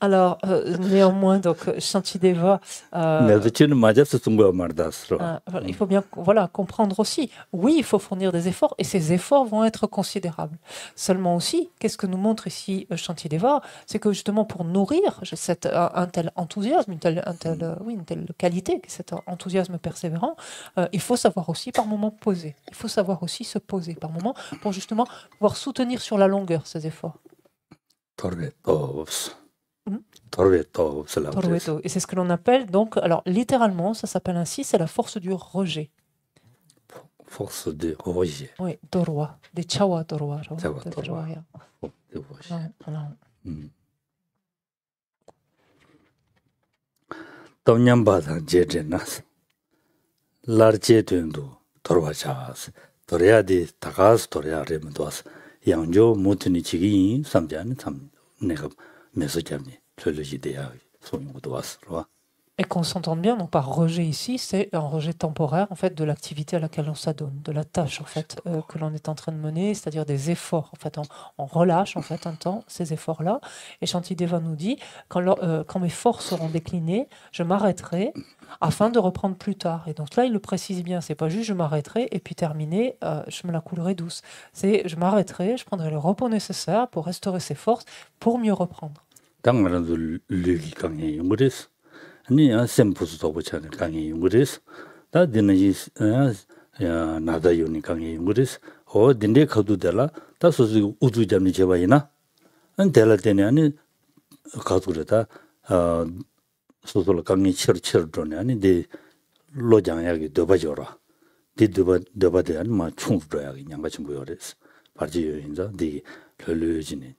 alors, néanmoins, donc, Shantideva, il faut bien comprendre aussi, oui, il faut fournir des efforts, et ces efforts vont être considérables. Seulement aussi, qu'est-ce que nous montre ici Shantideva? C'est que justement, pour nourrir un tel enthousiasme, une telle qualité, cet enthousiasme persévérant, il faut savoir aussi par moments poser. Il faut savoir aussi se poser par moments pour justement pouvoir soutenir sur la longueur ces efforts. Et c'est ce que l'on appelle donc, alors littéralement, ça s'appelle ainsi, c'est la force du rejet. Force du rejet. Oui, dorwa, des chawa dorwa. Tomnyambada jejenas. Larje tundu dorwa chas. Toreadi takas torea remendos. Yangjo mutuni chigi samjani sam nega mesojamni. Et qu'on s'entende bien, donc par rejet ici, c'est un rejet temporaire en fait de l'activité à laquelle on s'adonne, de la tâche en fait que l'on est en train de mener, c'est-à-dire des efforts. En fait, on relâche en fait un temps ces efforts-là. Et Shantideva nous dit quand mes forces seront déclinées, je m'arrêterai afin de reprendre plus tard. Et donc là, il le précise bien. C'est pas juste je m'arrêterai et puis terminé, je me la coulerai douce. C'est je m'arrêterai, je prendrai le repos nécessaire pour restaurer ses forces pour mieux reprendre. 당만도 르기 강에 용거레스 아니 셈푸스도 보차네 강에 용거레스 다 되는지 나다 요니 강에 용거레스 어 딘데 카두들라 다 소수 우주 잡니 제바이나 안 될라 때네 아니 가두르다 소소로 강에 치르치르도네 아니 데 로장야기 더바죠라 데 더바데 아니 마 충주도야 그냥 같이 뭐여레스 바지 요인자 데 혈류진이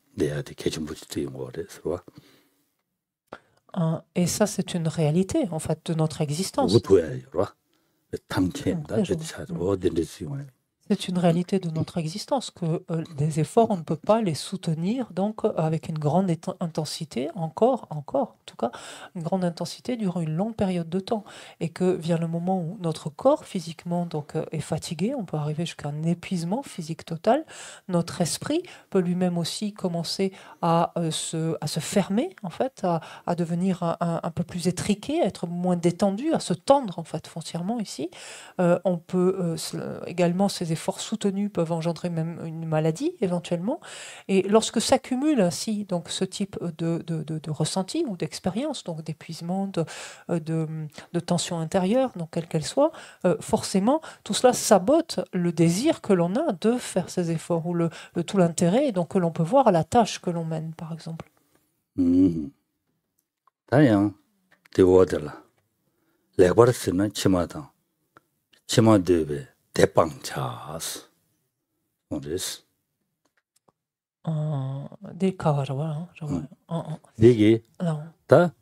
Et ça, c'est une réalité, en fait, de notre existence. C'est une réalité de notre existence que des efforts, on ne peut pas les soutenir donc avec une grande intensité, encore, en tout cas, une grande intensité durant une longue période de temps. Et que vient le moment où notre corps physiquement donc, est fatigué, on peut arriver jusqu'à un épuisement physique total. Notre esprit peut lui-même aussi commencer à se fermer, en fait, à devenir un peu plus étriqué, à être moins détendu, à se tendre, en fait, foncièrement ici. On peut également, ces efforts soutenus peuvent engendrer même une maladie éventuellement. Et lorsque s'accumule ainsi donc ce type de ressenti ou d'expérience, donc d'épuisement, de tension intérieure, donc quelle qu'elle soit, forcément tout cela sabote le désir que l'on a de faire ces efforts ou tout l'intérêt donc que l'on peut voir à la tâche que l'on mène, par exemple. 다양 대워들라 레버스는 치마다 치마데베 대빵차스 뭐です des cas, je vois. 이게 다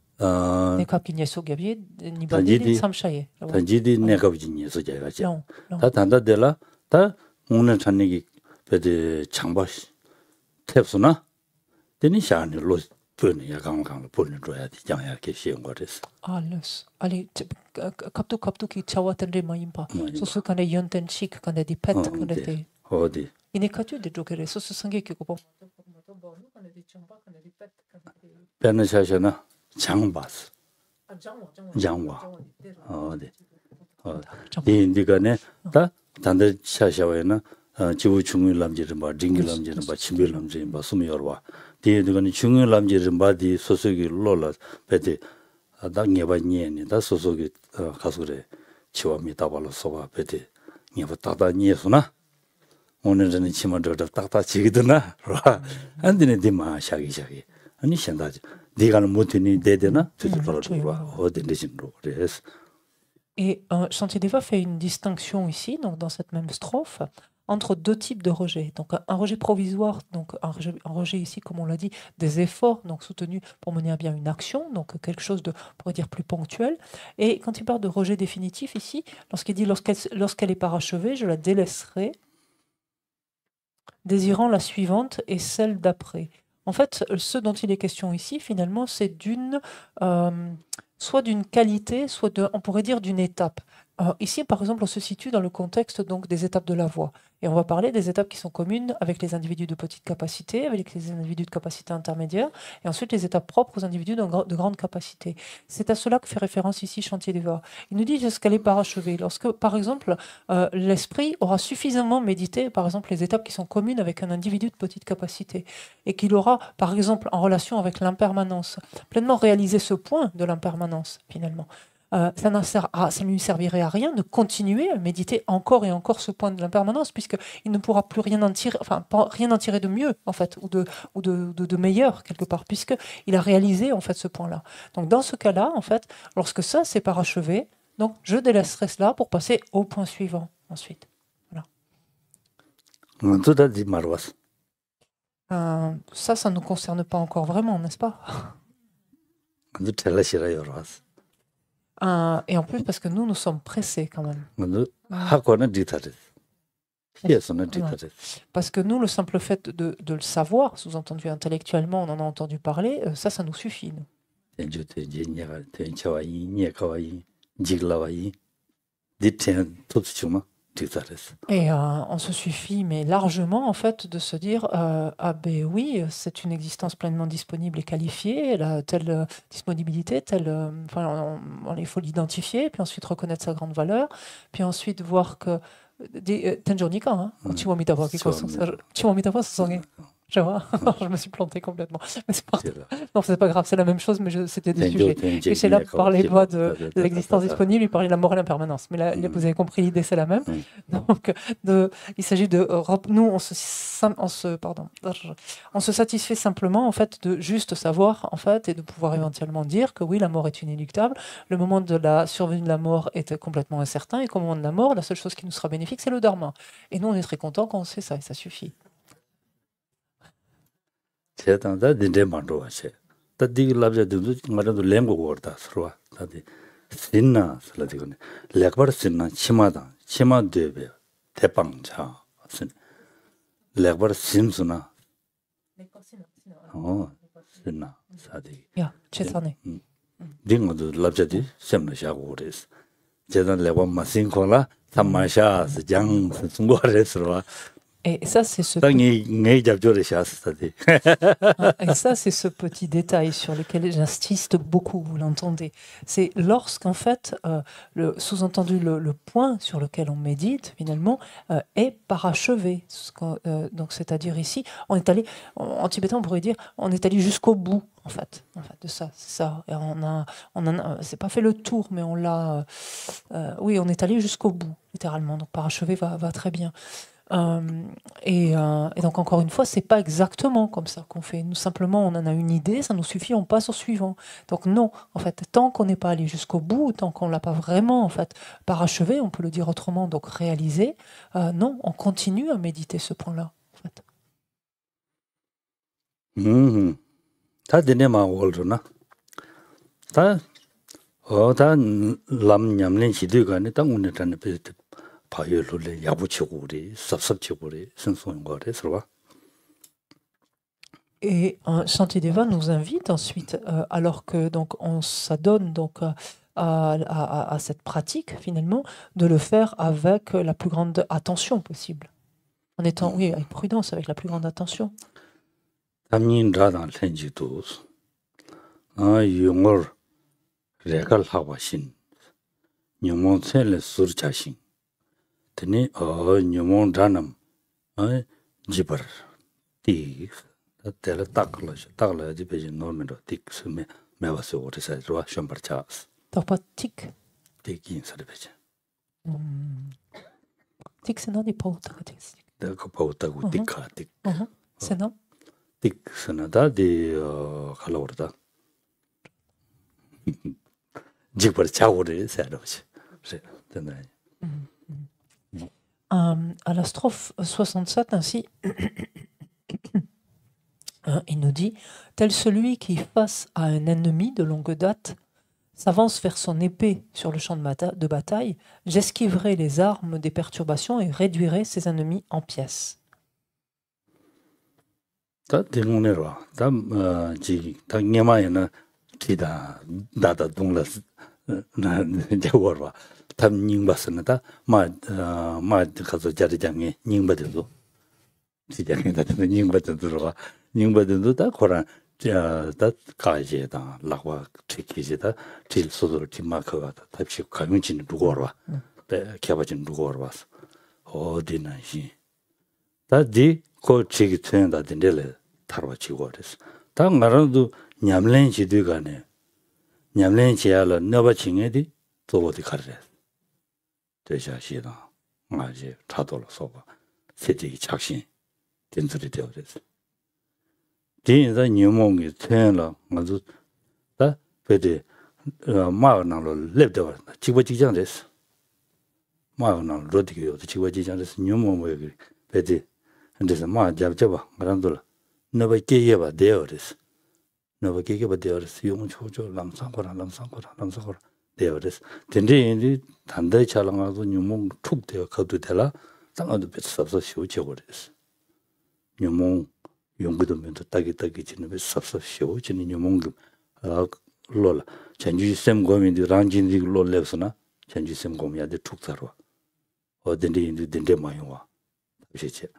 des cas qui n'y sont gabier ni badidi samchaye. 단지디 내가 비진이서 제가지 다 단다들라 다 오늘 전얘기 베데 창바 탭스나 되니 샤니로 bonne ya gang bonne droya di jang ya ke shi ngo des alles ali kaptu ki chawatenre maimpa so so kane yonten chik kane di pet kane te hodi ine katu de jokere so so sange ki ko po 배는 샤샤나 장바스 장와 어디 인디가네 다 단대 샤샤와나 지부 중일 남지는 바 딩길 남지는 바 침빌 남지는 바 수미여와 디에드가니 중일 남지는 바디 소속이 롤라 베데 당예바니에니 다 소속이 가수래 치와미 다발로 소바 베데 녀바 다다 녀수나 오늘은 치마도 딱딱 지기드나 안디네 디마 샤기 아니 현다지 네가는 못이니 되되나 되더라고 어디 내신로 그래서 Et Shantideva fait une distinction ici, donc dans cette même strophe, entre deux types de rejets. Donc un rejet provisoire, donc un rejet ici, comme on l'a dit, des efforts donc soutenus pour mener à bien une action, donc quelque chose de, on pourrait dire, plus ponctuel. Et quand il parle de rejet définitif ici, lorsqu'il dit lorsqu'elle est parachevée, je la délaisserai, désirant la suivante et celle d'après. En fait, ce dont il est question ici, finalement, c'est soit d'une qualité, soit on pourrait dire d'une étape. Ici, par exemple, on se situe dans le contexte donc, des étapes de la voie. Et on va parler des étapes qui sont communes avec les individus de petite capacité, avec les individus de capacité intermédiaire, et ensuite les étapes propres aux individus de grande capacité. C'est à cela que fait référence ici Shantideva. Il nous dit qu'elle est parachevée. Lorsque, par exemple, l'esprit aura suffisamment médité, par exemple, les étapes qui sont communes avec un individu de petite capacité, et qu'il aura, par exemple, en relation avec l'impermanence, pleinement réalisé ce point de l'impermanence, finalement. Ça ne lui servirait à rien de continuer à méditer encore et encore ce point de l'impermanence, puisqu'il ne pourra plus rien en tirer, enfin, rien en tirer de mieux, en fait, ou de meilleur, quelque part, puisqu'il a réalisé, en fait, ce point-là. Donc, dans ce cas-là, en fait, lorsque ça s'est parachevé, donc, je délaisserai cela pour passer au point suivant, ensuite. Voilà. Ça ne nous concerne pas encore vraiment, n'est-ce pas? Et en plus, parce que nous sommes pressés quand même. Parce que nous, le simple fait de le savoir, sous-entendu intellectuellement, on en a entendu parler, ça nous suffit. Nous. tenju tenji nyega tenchawa yi nyekawa yi jiglawa yi di ten topsichuma diktares. Et on se suffit, mais largement, en fait, de se dire ah ben oui, c'est une existence pleinement disponible et qualifiée, elle a telle disponibilité, enfin, il faut l'identifier, puis ensuite reconnaître sa grande valeur, puis ensuite voir que Tenjonika, hein, Chiwamitawa, Chiwamitawa, je vois, je me suis planté complètement. Mais non, c'est pas grave, c'est la même chose, mais c'était des sujets. Et c'est là, parlait pas de l'existence disponible, il parlait de la mort et l'impermanence. Mais là, vous avez compris, l'idée, c'est la même. Donc, il s'agit de... Nous, on se satisfait simplement, en fait, de juste savoir, en fait, et de pouvoir éventuellement dire que oui, la mort est inéluctable. Le moment de la survenue de la mort est complètement incertain. Et qu'au moment de la mort, la seule chose qui nous sera bénéfique, c'est le dharma. Et nous, on est très contents quand on sait ça, et ça suffit. 제단다 딘데 만도와세 따디 lab자도 말도 렘고 거다 서로 따디 신나 살라디고네 렉버 신나 치마다 치마데베 대빵자 신 렉버 심스나 신나 사디 야 제산에 딩어도 lab자디 셈나 샤고 그랬어 제단 렉버 마신콜라 삼마샤 장 중고레스로 Et ça, c'est ce petit détail sur lequel j'insiste beaucoup, vous l'entendez. C'est lorsqu'en fait, sous-entendu, le point sur lequel on médite, finalement, est parachevé. Donc, c'est-à-dire ici, on est allé, en tibétain, on pourrait dire, on est allé jusqu'au bout, en fait, de ça. C'est ça. Et c'est pas fait le tour, mais on l'a... oui, on est allé jusqu'au bout, littéralement. Donc, parachevé va très bien. Et donc encore une fois, c'est pas exactement comme ça qu'on fait. Nous simplement, on en a une idée, ça nous suffit, on passe au suivant. Donc non, en fait, tant qu'on n'est pas allé jusqu'au bout, tant qu'on l'a pas vraiment en fait parachevé, on peut le dire autrement, donc réalisé. Non, on continue à méditer ce point-là. En fait. Ta dinema wolruna. Ta lam nyamlen chidu gane ta unne tan pe 파열로레 야부치고리 섭섭치고리 선소용거래 서로. Et Shantideva nous invite ensuite, alors que donc on s'adonne donc à cette pratique finalement, de le faire avec la plus grande attention possible, en étant oui avec prudence, avec la plus grande attention. tamnindradan lenjidos yungor regal hawashin nyomon sel surchashin tene nyomon ranam jibar ti tela takla ji pejin nomero tik sume mevase orisa ro shombarchas Pas tik. Tikin sare pejin Tik c'est non des pauta tik. Da ko pauta gu tikka tik. C'est non. Tik sanada de khalorda. Jibar chawore saroche. C'est à la strophe 67, ainsi, il nous dit « Tel celui qui, face à un ennemi de longue date, s'avance vers son épée sur le champ de bataille, j'esquiverai les armes des perturbations et réduirai ses ennemis en pièces. » tam 닝바스는 다 가서 자리장에 닝바들도 지장에 다 닝바들 들어가 닝바들도 다 고란 다 가지에다 라와 체키지다 질 소도를 팀마크가 답시 가면진 누구와 배 개바진 누구와 어디나시 다디 고 체기 트는다 된들 타로 치고 그랬어 다 말아도 냠렌 지도가네 냠렌 지야로 너바 칭에디 또어디 가래 대샤시다 맞지 차도로 소바 세대기 작신 된들이 되어졌어 뒤에서 뉴몽이 태어나 아주 다 베데 마나로 랩더 지고 직장 됐어 마나로 로디기요 지고 직장 됐어 뉴몽이 베데 근데서 마 잡잡아 그런들 너가 깨예봐 되어졌어 너가 깨게봐 되어졌어 용 초조 랑상거라 되어졌어 근데 단단히 잘랑아도 뉴몽 툭 되어 가도 되라 상아도 뱃섭서 쉬우지고 그랬어 뉴몽 용기도 면도 따기 지는 뱃섭서 쉬우지는 뉴몽 lola chanju sem gomi di rangjin ri lo levsona chanju sem gomi ya de tuktarwa o dende indu dende maywa biche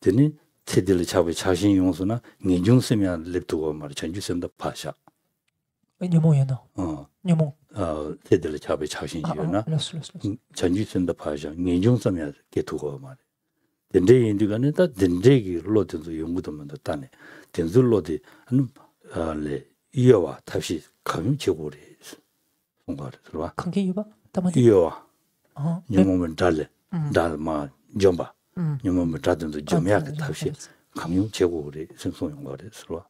deni tedil chabe cha신 용서나 nginjung sem ya leptugo mar chanju sem da pasha nyumoyana nyumong tedil chabe cha신 jiona chanju sem da pasha nginjung sem ya getugo mar dende 인두가는 다 dendegi lo denzu 연구도 만다 따네 denzul로디 le 이어와 다시 가면 제고리 뭔가를 들어와 관계 유바 담아디 이어와 녀몸은 달래 달마 점바 녀몸은 다든도 점이야 다시 가면 제고리 생성용 거를 들어와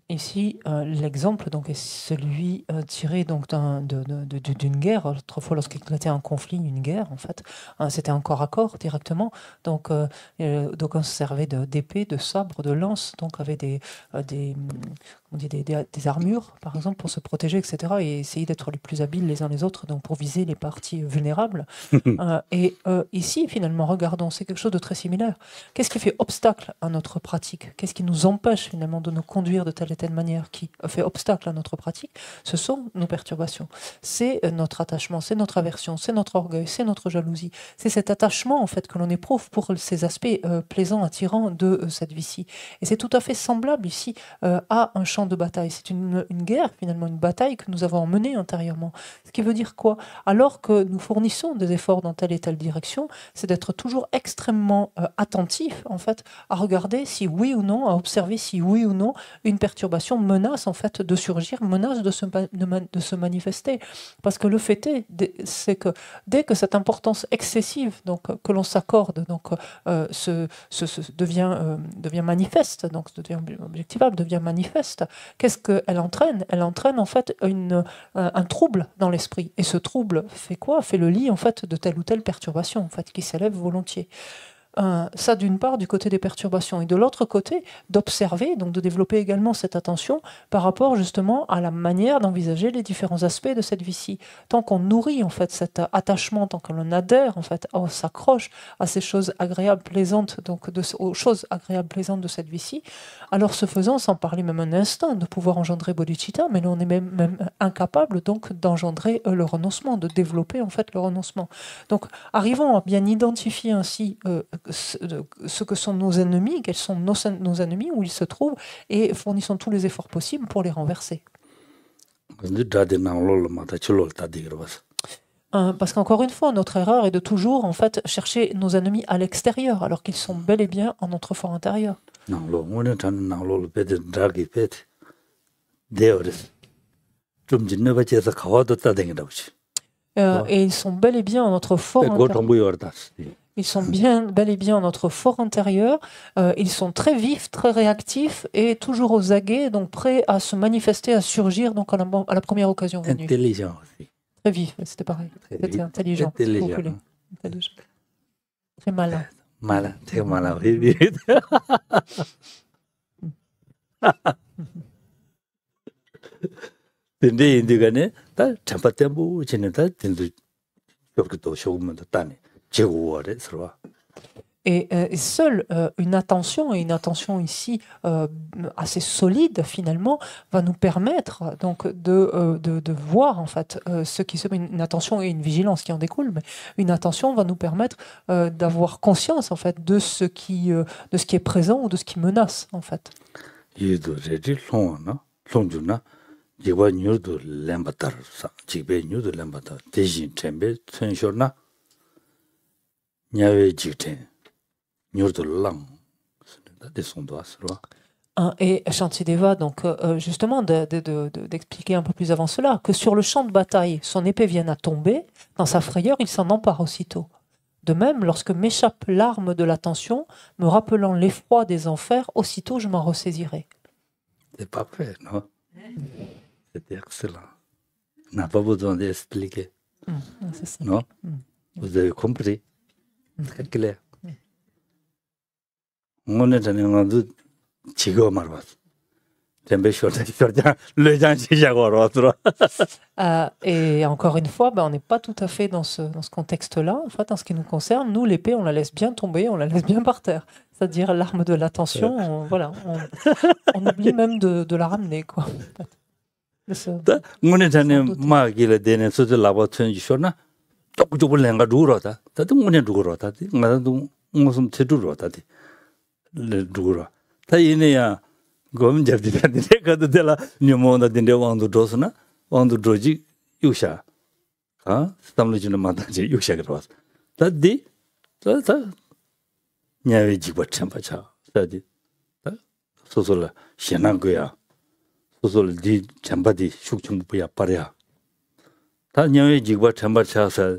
Ici, l'exemple donc est celui tiré donc d'une guerre. Autrefois, lorsqu'il éclatait un conflit, une guerre, en fait, c'était un corps à corps directement. Donc on se servait d'épées, de sabres, de lances, donc avait des armures, par exemple, pour se protéger, etc. Et essayer d'être les plus habiles les uns les autres, donc pour viser les parties vulnérables. Ici, finalement, regardons, c'est quelque chose de très similaire. Qu'est-ce qui fait obstacle à notre pratique? Qu'est-ce qui nous empêche finalement de nous conduire de telle et telle manière, qui fait obstacle à notre pratique? Ce sont nos perturbations. C'est notre attachement, c'est notre aversion, c'est notre orgueil, c'est notre jalousie. C'est cet attachement, en fait, que l'on éprouve pour ces aspects plaisants, attirants de cette vie-ci. Et c'est tout à fait semblable ici à un champ de bataille. C'est une guerre, finalement, une bataille que nous avons menée intérieurement. Ce qui veut dire quoi? Alors que nous fournissons des efforts dans telle et telle direction, c'est d'être toujours extrêmement attentif, en fait, à regarder si oui ou non, à observer si oui ou non une perturbation menace, en fait, de surgir, menace de se manifester. Parce que le fait c'est que dès que cette importance excessive donc, que l'on s'accorde donc, devient manifeste, donc devient objectivable, devient manifeste, qu'est-ce qu'elle entraîne? Elle entraîne en fait un trouble dans l'esprit. Et ce trouble fait quoi? Fait le lit en fait de telle ou telle perturbation en fait, qui s'élève volontiers. Ça d'une part du côté des perturbations et de l'autre côté d'observer, donc de développer également cette attention par rapport justement à la manière d'envisager les différents aspects de cette vie-ci. Tant qu'on nourrit en fait cet attachement, tant qu'on adhère en fait, on s'accroche à ces choses agréables, plaisantes, donc aux choses agréables, plaisantes de cette vie-ci, alors ce faisant, sans parler même un instant de pouvoir engendrer bodhicitta, mais là on est même incapable donc d'engendrer le renoncement, de développer en fait le renoncement. Donc arrivons à bien identifier ainsi ce que sont nos ennemis, quels sont nos ennemis, où ils se trouvent, et fournissons tous les efforts possibles pour les renverser. Parce qu'encore une fois, notre erreur est de toujours en fait chercher nos ennemis à l'extérieur, alors qu'ils sont bel et bien en notre fort intérieur. Et ils sont bel et bien en notre fort intérieur. Ils sont bel et bien en notre fort intérieur. Ils sont très vifs, très réactifs et toujours aux aguets, donc prêts à se manifester, à surgir donc à la première occasion venue. Intelligent aussi. Très vif, c'était pareil. C'était intelligent. Intelligent. Très malin. Malin, très malin. 근데 인디가네 다 잠바템부 지는다 된도 여기도 쇼면 따네 제고월에 서로 Et seule une attention, et une attention ici assez solide finalement, va nous permettre donc de voir en fait ce qui se une attention et une vigilance qui en découle, mais une attention va nous permettre d'avoir conscience en fait de ce qui est présent ou de ce qui menace en fait. Jiwa nyurdu lembatar sa, jikbe nyurdu lembatar, dejin chenbe tsunshorna, nyawe jikten, nyurdu lang, de son doigt, Et Shantideva, donc justement, d'expliquer un peu plus avant cela, que sur le champ de bataille, son épée vienne à tomber, dans sa frayeur, il s'en empare aussitôt. De même, lorsque m'échappe l'arme de la tension, me rappelant l'effroi des enfers, aussitôt je m'en ressaisirai. C'est parfait, non? C'était excellent. On n'a pas besoin d'expliquer. Non? Vous avez compris? Très clair. On est dans un endroit chigo marvas. Et encore une fois, on n'est pas tout à fait dans ce contexte-là. En fait, en ce qui nous concerne, nous, l'épée, on la laisse bien tomber, on la laisse bien par terre. C'est-à-dire l'arme de l'attention, on oublie même de la ramener, quoi. Gom jabdi tadi kada dela nyumonda dinde wandu dosna wandu droji yusha stamlo jina mataji yusha gros tadi ta nyawe jiba champa cha tadi sosola shenangoya sosola di champa di shukchung buya parya ta nyawe jiba champa cha sa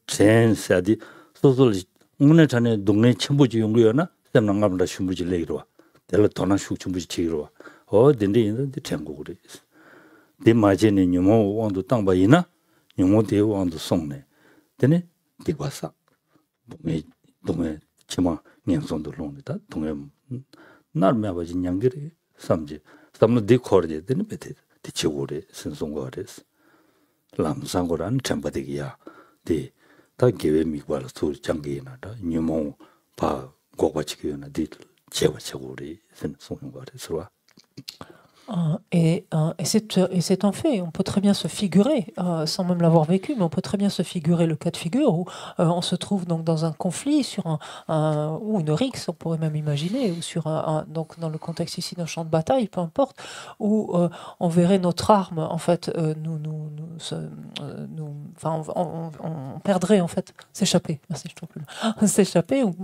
chen sadi sosola ngune chane dungne chambuji yongyo나 semnangabda shumbuji leirwa 델로 도나 숙충부지 치기로 딘데 인데 ten국으로 데 마제네 뉴모 원도 땅바이나 뉴모 데 원도 송네 데네 디과사 동에 치마 년송도 롱다 동에 날매아버지 냥들이 삼지 삼로 디코르데 데네 베테 디치고레 선송거레스 람상고란 참바데기야 데다 게웨 미과라 소 장기나다 뉴모 바 고바치기나 디 Et c'est un fait, on peut très bien se figurer, sans même l'avoir vécu, mais on peut très bien se figurer le cas de figure où on se trouve donc dans un conflit sur ou une rixe, on pourrait même imaginer, ou sur donc dans le contexte ici d'un champ de bataille, peu importe, où on verrait notre arme en fait on perdrait en fait, s'échapper, merci, je trouve plus, s'échapper ou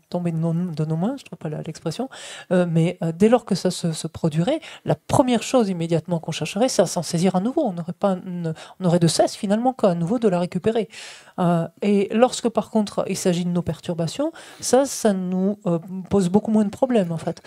tomber de nos mains, je trouve pas l'expression, mais dès lors que ça se produirait, la première chose immédiatement qu'on chercherait, c'est à s'en saisir à nouveau. On aurait de cesse finalement qu'à nouveau de la récupérer. Et lorsque par contre il s'agit de nos perturbations, ça nous pose beaucoup moins de problèmes en fait.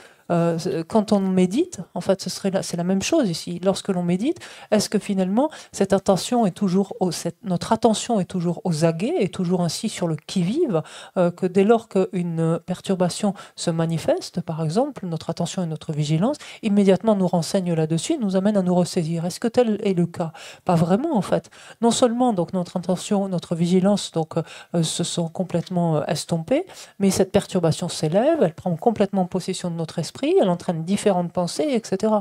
Quand on médite, en fait, c'est la même chose ici. Lorsque l'on médite, est-ce que finalement notre attention est toujours aux aguets, est toujours ainsi sur le qui-vive, que dès lors qu'une perturbation se manifeste, par exemple, notre attention et notre vigilance immédiatement nous renseignent là-dessus, nous amènent à nous ressaisir. Est-ce que tel est le cas? Pas vraiment en fait. Non seulement donc notre attention, notre vigilance donc se sont complètement estompées, mais cette perturbation s'élève, elle prend complètement possession de notre esprit, elle entraîne différentes pensées, etc.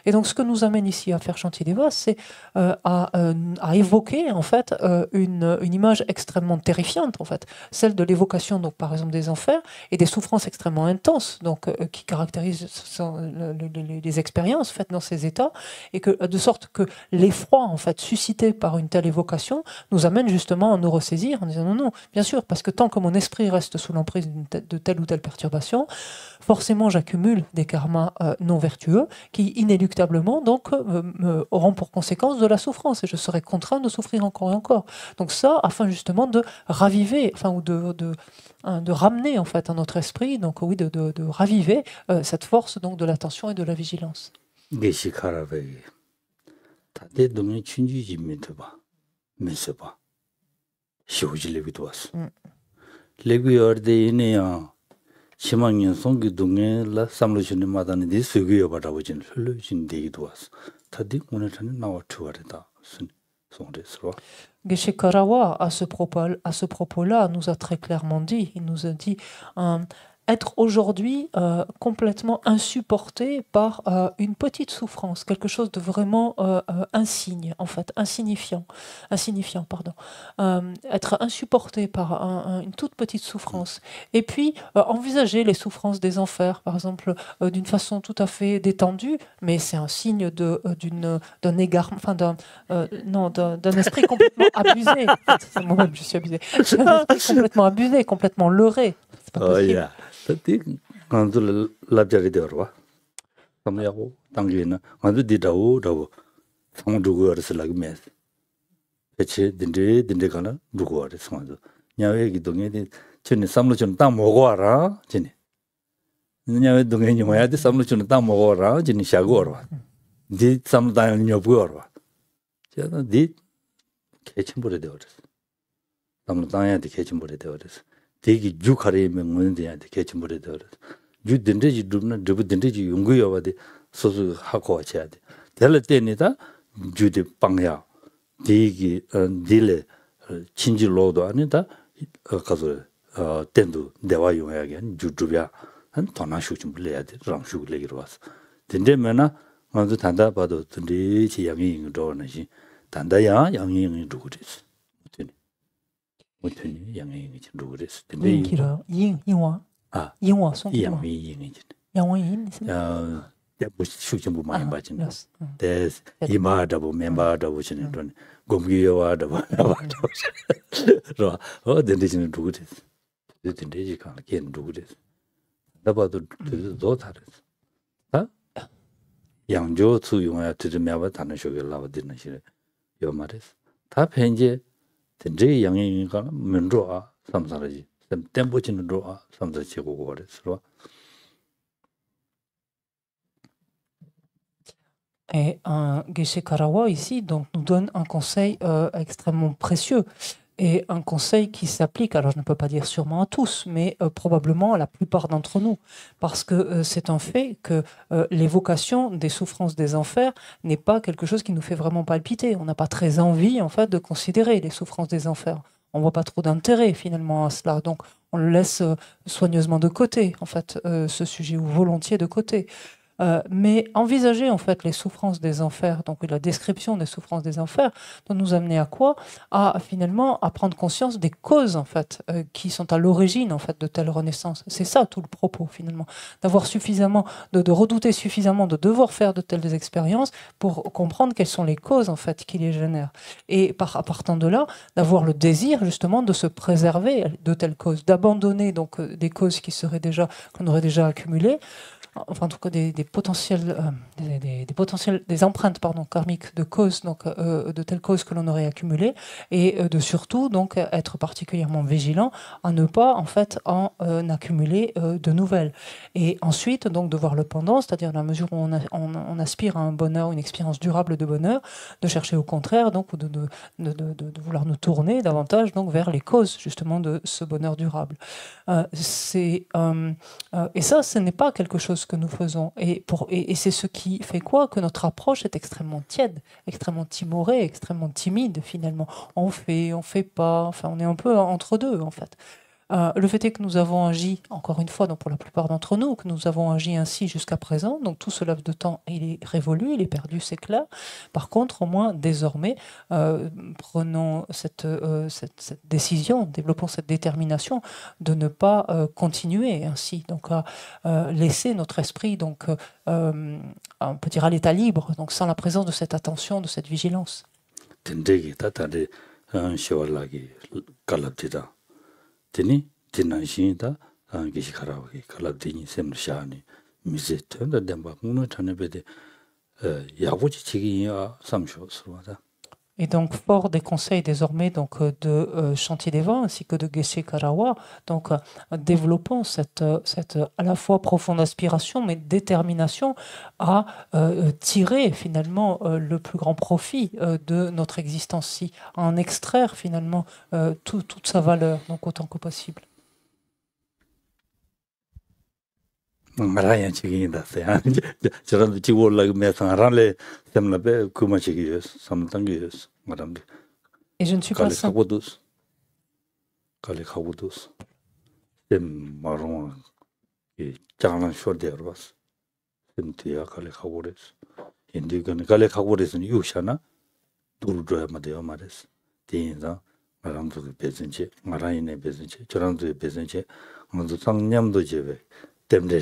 Et donc ce que nous amène ici à faire Shantideva, c'est à évoquer en fait une image extrêmement terrifiante en fait, celle de l'évocation donc par exemple des enfers et des souffrances extrêmement intenses donc qui caractérisent les expériences faites dans ces états, et que de sorte que l'effroi en fait suscité par une telle évocation nous amène justement à nous ressaisir en disant non, bien sûr, parce que tant que mon esprit reste sous l'emprise de telle ou telle perturbation, forcément j'accumule des karmas non vertueux qui inéluctablement donc auront pour conséquence de la souffrance et je serai contraint de souffrir encore et encore. Donc ça, afin justement de raviver, ou de ramener en fait à notre esprit, donc oui, de raviver cette force donc de l'attention et de la vigilance. 시망년 송기 동에 라 삼로신이 마다니 디스기여 바라보진 흘르신 되기도 왔어. 다디 오늘 저는 나와 투하래다. 송대스로. Geshe Karawa, à ce propos-là, nous a très clairement dit, il nous a dit être aujourd'hui complètement insupporté par une petite souffrance, quelque chose de vraiment insigne, en fait, insignifiant, pardon. Être insupporté par une toute petite souffrance. Et puis, envisager les souffrances des enfers, par exemple, d'une façon tout à fait détendue, mais c'est un signe d'un égarement, d'un esprit complètement abusé. Moi-même, je suis abusé. D'un esprit complètement abusé, complètement leurré. C'est pas possible. Tati nganzu labjari dewarwa samyago tangina nganzu didawo sang dugo aris lag mes peche dinde kana dugo aris nganzu nyawe gi donge di chene samlo chon ta mogo ara chene nyawe donge nyomaya di samlo chon ta mogo ara chene shago arwa di samlo ta nyobu arwa chena di kechembore dewaris samlo ta ya di kechembore dewaris 되게 주카리에 명문대한테 개침벌에 들어 주 덴데지 드부 덴데지 용구여와데 소소 하고 와야 돼. 될 때니다 주디 빵야 디기 딜레 친지로도 아니다 가서 덴도 대화 용하게 주주야 한 도나슈 좀 불려야 돼. 랑슈 레기로 왔어. 덴데면은 먼저 단다 봐도 덴데지 양이 도나시 단다야 양이 누구 됐어. 못하니 양이 누구 됐어. 덴데 길어. 잉와. 아, 잉와 송. 양이 양원인. 야, 뭐 숙제부 많이 받진. 대 이마다 보 멤버다 보시는 돈 공기여와다 봐도. 덴데지는 누구 됐어. 덴데지 간 걔는 누구 됐어. 나 봐도 더 다르어. 아? 양조 수용해야 들으면 다는 쇼게 라버드는 시래. 요 말했어. 다 편제 덴데 양이니까 면로아 삼사라지. 템포치는 로아 삼사치고 그랬어. Et Geshe Karawa ici donc, nous donne un conseil extrêmement précieux et un conseil qui s'applique, alors je ne peux pas dire sûrement à tous, mais probablement à la plupart d'entre nous, parce que c'est un fait que l'évocation des souffrances des enfers n'est pas quelque chose qui nous fait vraiment palpiter. On n'a pas très envie en fait de considérer les souffrances des enfers. On voit pas trop d'intérêt finalement à cela, donc on le laisse soigneusement de côté en fait, ce sujet, ou volontiers de côté. Mais envisager en fait les souffrances des enfers, donc la description des souffrances des enfers, doit nous amener à quoi? À finalement à prendre conscience des causes en fait qui sont à l'origine en fait de telles renaissances. C'est ça tout le propos finalement, d'avoir suffisamment, de redouter suffisamment, de devoir faire de telles expériences pour comprendre quelles sont les causes en fait qui les génèrent. Et partant de là, d'avoir le désir justement de se préserver de telles causes, d'abandonner donc des causes qui seraient déjà qu'on aurait déjà accumulées. Enfin en tout cas des empreintes pardon, karmiques de causes, donc de telles causes que l'on aurait accumulées, et de surtout donc être particulièrement vigilant à ne pas en fait en accumuler de nouvelles. Et ensuite donc de voir le pendant, c'est-à-dire dans la mesure où on aspire à un bonheur, une expérience durable de bonheur, de chercher au contraire donc de vouloir nous tourner davantage donc vers les causes justement de ce bonheur durable. Et ça, ce n'est pas quelque chose que nous faisons. Et c'est ce qui fait quoi? Que notre approche est extrêmement tiède, extrêmement timorée, extrêmement timide finalement. On fait pas, enfin on est un peu entre deux en fait. Le fait est que nous avons agi, encore une fois, donc pour la plupart d'entre nous, que nous avons agi ainsi jusqu'à présent, donc tout ce laps de temps, il est révolu, il est perdu, c'est clair. Par contre, au moins, désormais, prenons cette décision, développons cette détermination de ne pas continuer ainsi, donc à laisser notre esprit, donc, on peut dire à l'état libre, donc sans la présence de cette attention, de cette vigilance. Tini tinanshida Geshe Karawa kalabdini semrshani mise tönda demba ngno tanebede yabuchi chigiya samsho surwada. Et donc, fort des conseils désormais donc, de Chantier des Vents ainsi que de Geshe Karawa, donc développons cette à la fois profonde aspiration mais détermination à tirer finalement le plus grand profit de notre existence-ci, à en extraire finalement toute sa valeur, donc autant que possible. Maraya chiginda se 저런 지고 올라가 메상 란레 템라베 kuma chigiyos samtangiyos maramdi. Et je ne suis pas Kale khabudos tem maron e 장난 쇼데르바스 템티야 kale khabores 인디간 kale khabores은 유샤나 두르줘야 마데요 말레스 대인자 마람도 베진체 마라인의 베진체 저랑도 베진체 먼저 상념도 제베 때문에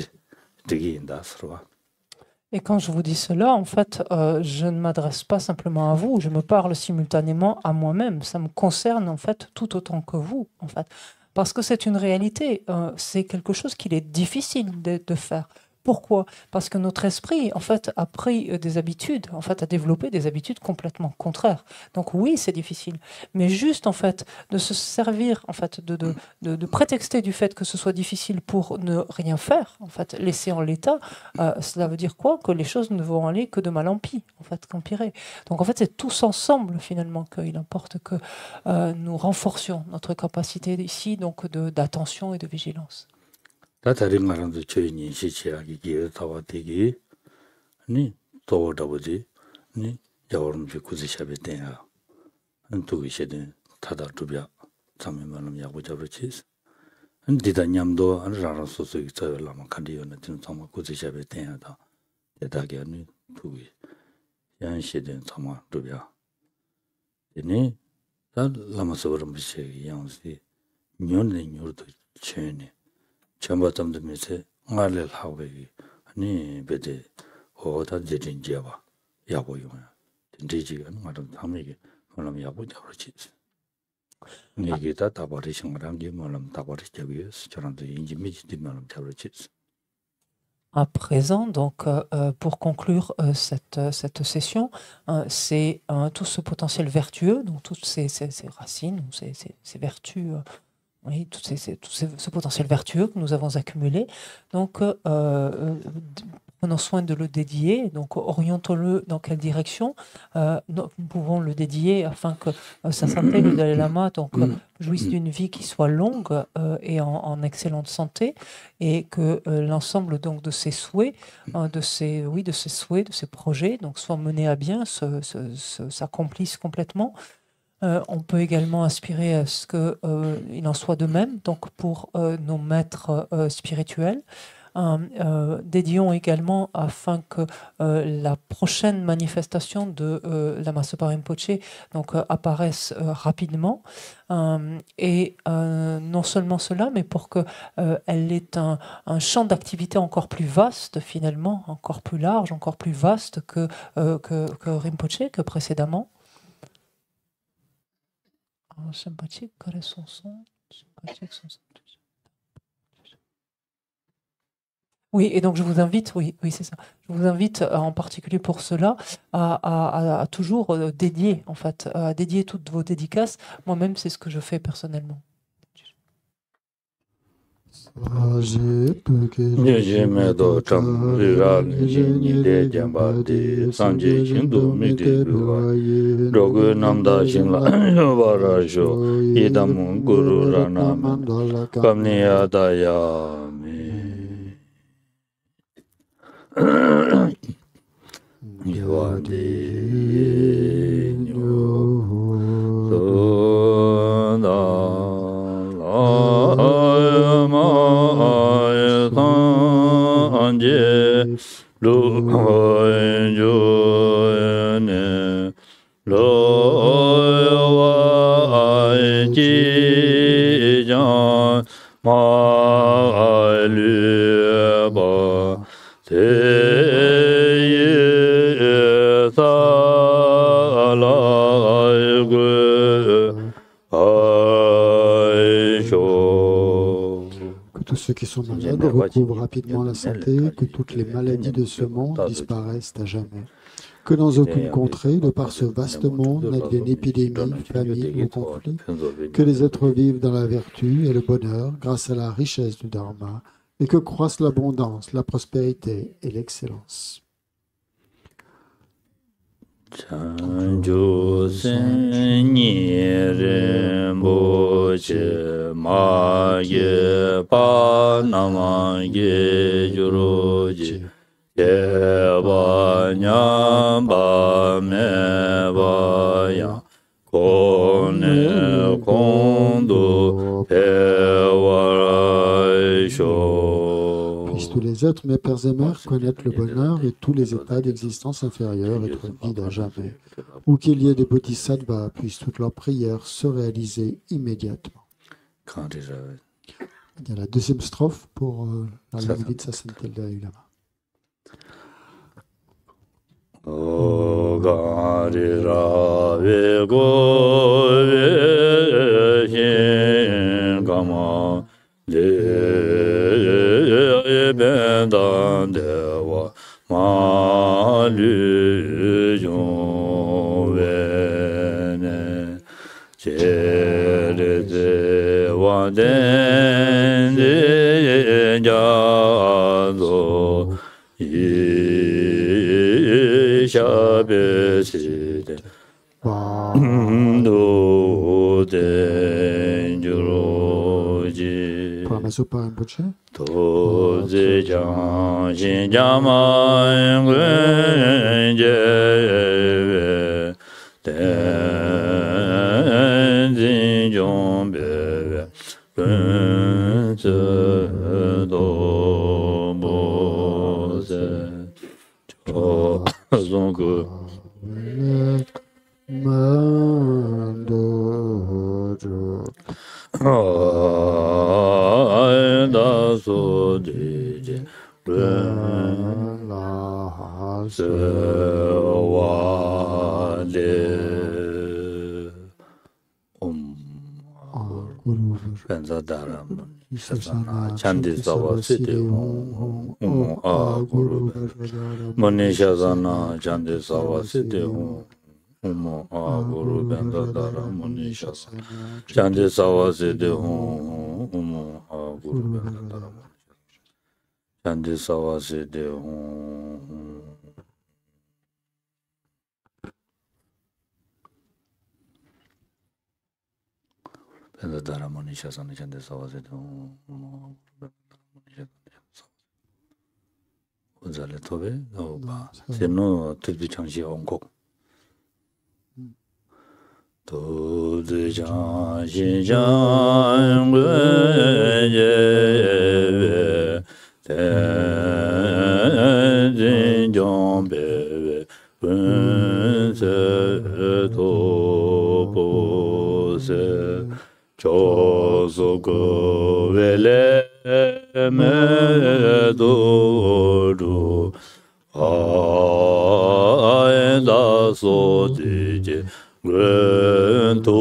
Et quand je vous dis cela, en fait, je ne m'adresse pas simplement à vous, je me parle simultanément à moi-même. Ça me concerne, en fait, tout autant que vous, en fait. Parce que c'est une réalité, c'est quelque chose qu'il est difficile de faire. Pourquoi? Parce que notre esprit, en fait, a pris des habitudes, en fait, a développé des habitudes complètement contraires. Donc oui, c'est difficile. Mais juste, en fait, de se servir, en fait, de prétexter du fait que ce soit difficile pour ne rien faire, en fait, laisser en l'état, cela veut dire quoi? Que les choses ne vont aller que de mal en pis, en fait, qu'empirer. Donc en fait, c'est tous ensemble, finalement, qu'il importe que nous renforcions notre capacité ici, donc, d'attention et de vigilance. 다른 말한도 저희 시치라기 기회 타와 되기 아니 도와다보지 아니 여름 구지샵에 대야 안두기 시대 타다 두비야 참여만은 야구 잡을지 디다 냠도 안라라 소소 있어요라마 간디요는 좀 정말 구지샵에 대야다 대다게 아니 두기 양시된 정말 두비야 이니 다 라마서버럼 비시 양시 년내 녀도 체네 전부tam도 메세 말을 하고 아니 베데 어다 제진지야 야고요야 진지지가 말은 담이게 말하면 야고 잡을지 이게 다 버리신 거랑 게 말하면 다 버리자고요 저런도 인지 미지디 말하면 잡을지 À présent, donc, pour conclure cette session, c'est tout ce potentiel vertueux, donc toutes ces racines, ces vertus, oui, ce potentiel vertueux que nous avons accumulé. Donc, prenons soin de le dédier, donc orientons-le dans quelle direction. Nous pouvons le dédier afin que sa sainteté, le Dalai Lama, donc, jouisse d'une vie qui soit longue et en excellente santé, et que l'ensemble donc de ses souhaits, de ses souhaits, de ses projets, donc soient menés à bien, s'accomplissent complètement. On peut également aspirer à ce qu'il en soit de même, donc pour nos maîtres spirituels. Dédions également afin que la prochaine manifestation de Lama Zopa Rinpoche donc, apparaisse rapidement. Et non seulement cela, mais pour qu'elle ait un champ d'activité encore plus vaste, finalement, encore plus large, encore plus vaste que Rinpoche, que précédemment. Sympathique, quel est son son? Sympathique, son son. Oui, et donc je vous invite, oui, c'est ça. Je vous invite en particulier pour cela à toujours dédier, en fait, à dédier toutes vos dédicaces. Moi-même, c'est ce que je fais personnellement. Tous ceux qui sont malades recouvrent rapidement la santé, que toutes les maladies de ce monde disparaissent à jamais. Que dans aucune contrée, de par ce vaste monde, n'advienne épidémie, famine ou conflit, que les êtres vivent dans la vertu et le bonheur grâce à la richesse du Dharma, et que croissent l'abondance, la prospérité et l'excellence. Chanjo senye rinpoche ma ye pa nama ye juroji ye ba nyam ba me ba ya kone kondo pe wa sho. Puissent tous les êtres, mes pères et mères, connaître le bonheur et tous les états d'existence inférieure, être vides à jamais. Ou qu'il y ait des bodhisattvas, puissent toutes leurs prières se réaliser immédiatement. Il y a la deuxième strophe pour la langue de sa sainteté le Dalai Lama. bendan dewa ma lu jong vene che le dewa den de ja do yi sha be si de do den ju ji Paramahansa Rinpoche. Tozi Jang Shinjama Ngwenje Tenzin Jombe Kunze Dobose Chozongu Mandojo Da so de la se wa de Benza Dharam Chandi Sava Siddhi A Guru Mani Shasana Chandi Sava Siddhi A Guru Benza Dharam Mani Shasana Chandi Sava Siddhi A Guru Benza Dharam Chandi Sava Siddhi Benza Dharam Mani Shasana Chandi Sava Siddhi Uzale Tobe Sino Tibdi Changshi Ongkok Tibdi Changshi Changwe Tenzin Jombe Bunse Topose Chosogo Vele Medoru Aenda Sotije Gwento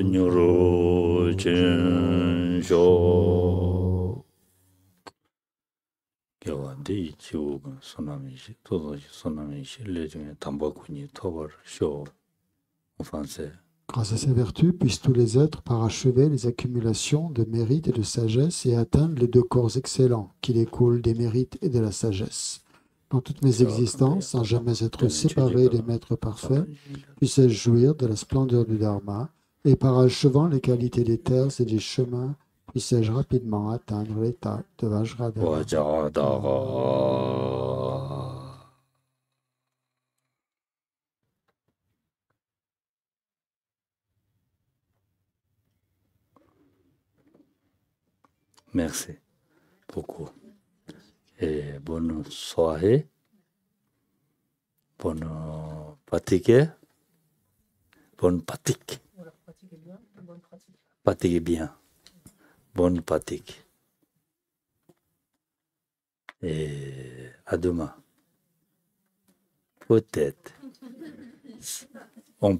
Nyuro Chinsho Gyawandi Chiwogun Sonamishi Todoshi Sonamishi Lejunye Tambakuni Tobar Sho en français. Grâce à ces vertus, puissent tous les êtres parachever les accumulations de mérites et de sagesse et atteindre les deux corps excellents qui découlent des mérites et de la sagesse. Dans toutes mes existences, sans jamais être séparés des maîtres parfaits, puisse-je jouir de la splendeur du Dharma et parachevant les qualités des terres et des chemins, puisse-je rapidement atteindre l'état de Vajradhara. Merci beaucoup. Et bonne soirée, bonne pratique, bonne pratique. Pratiquez bien, bonne pratique. Et à demain. Peut-être. On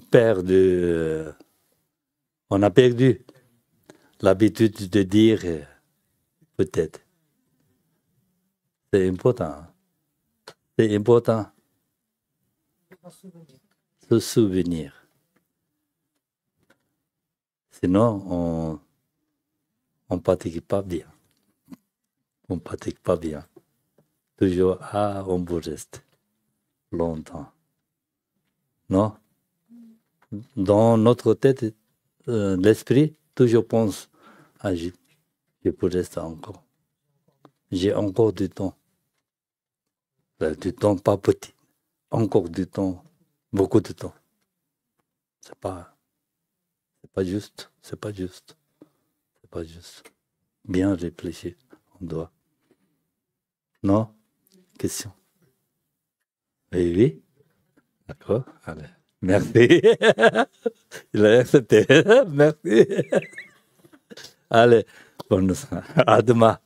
a perdu l'habitude de dire peut-être. C'est important. C'est important. Se souvenir. Sinon, on ne pratique pas bien. On ne pratique pas bien. Toujours, on vous reste longtemps. Non? Dans notre tête, l'esprit toujours pense, je peux rester encore. J'ai encore du temps. Du temps pas petit. Encore du temps. Beaucoup de temps. C'est pas juste. C'est pas juste. C'est pas juste. Bien réfléchir. On doit. Non? Question? Oui? D'accord? Allez. Merci. Il a accepté. Merci. Allez. Bonne soirée. À demain.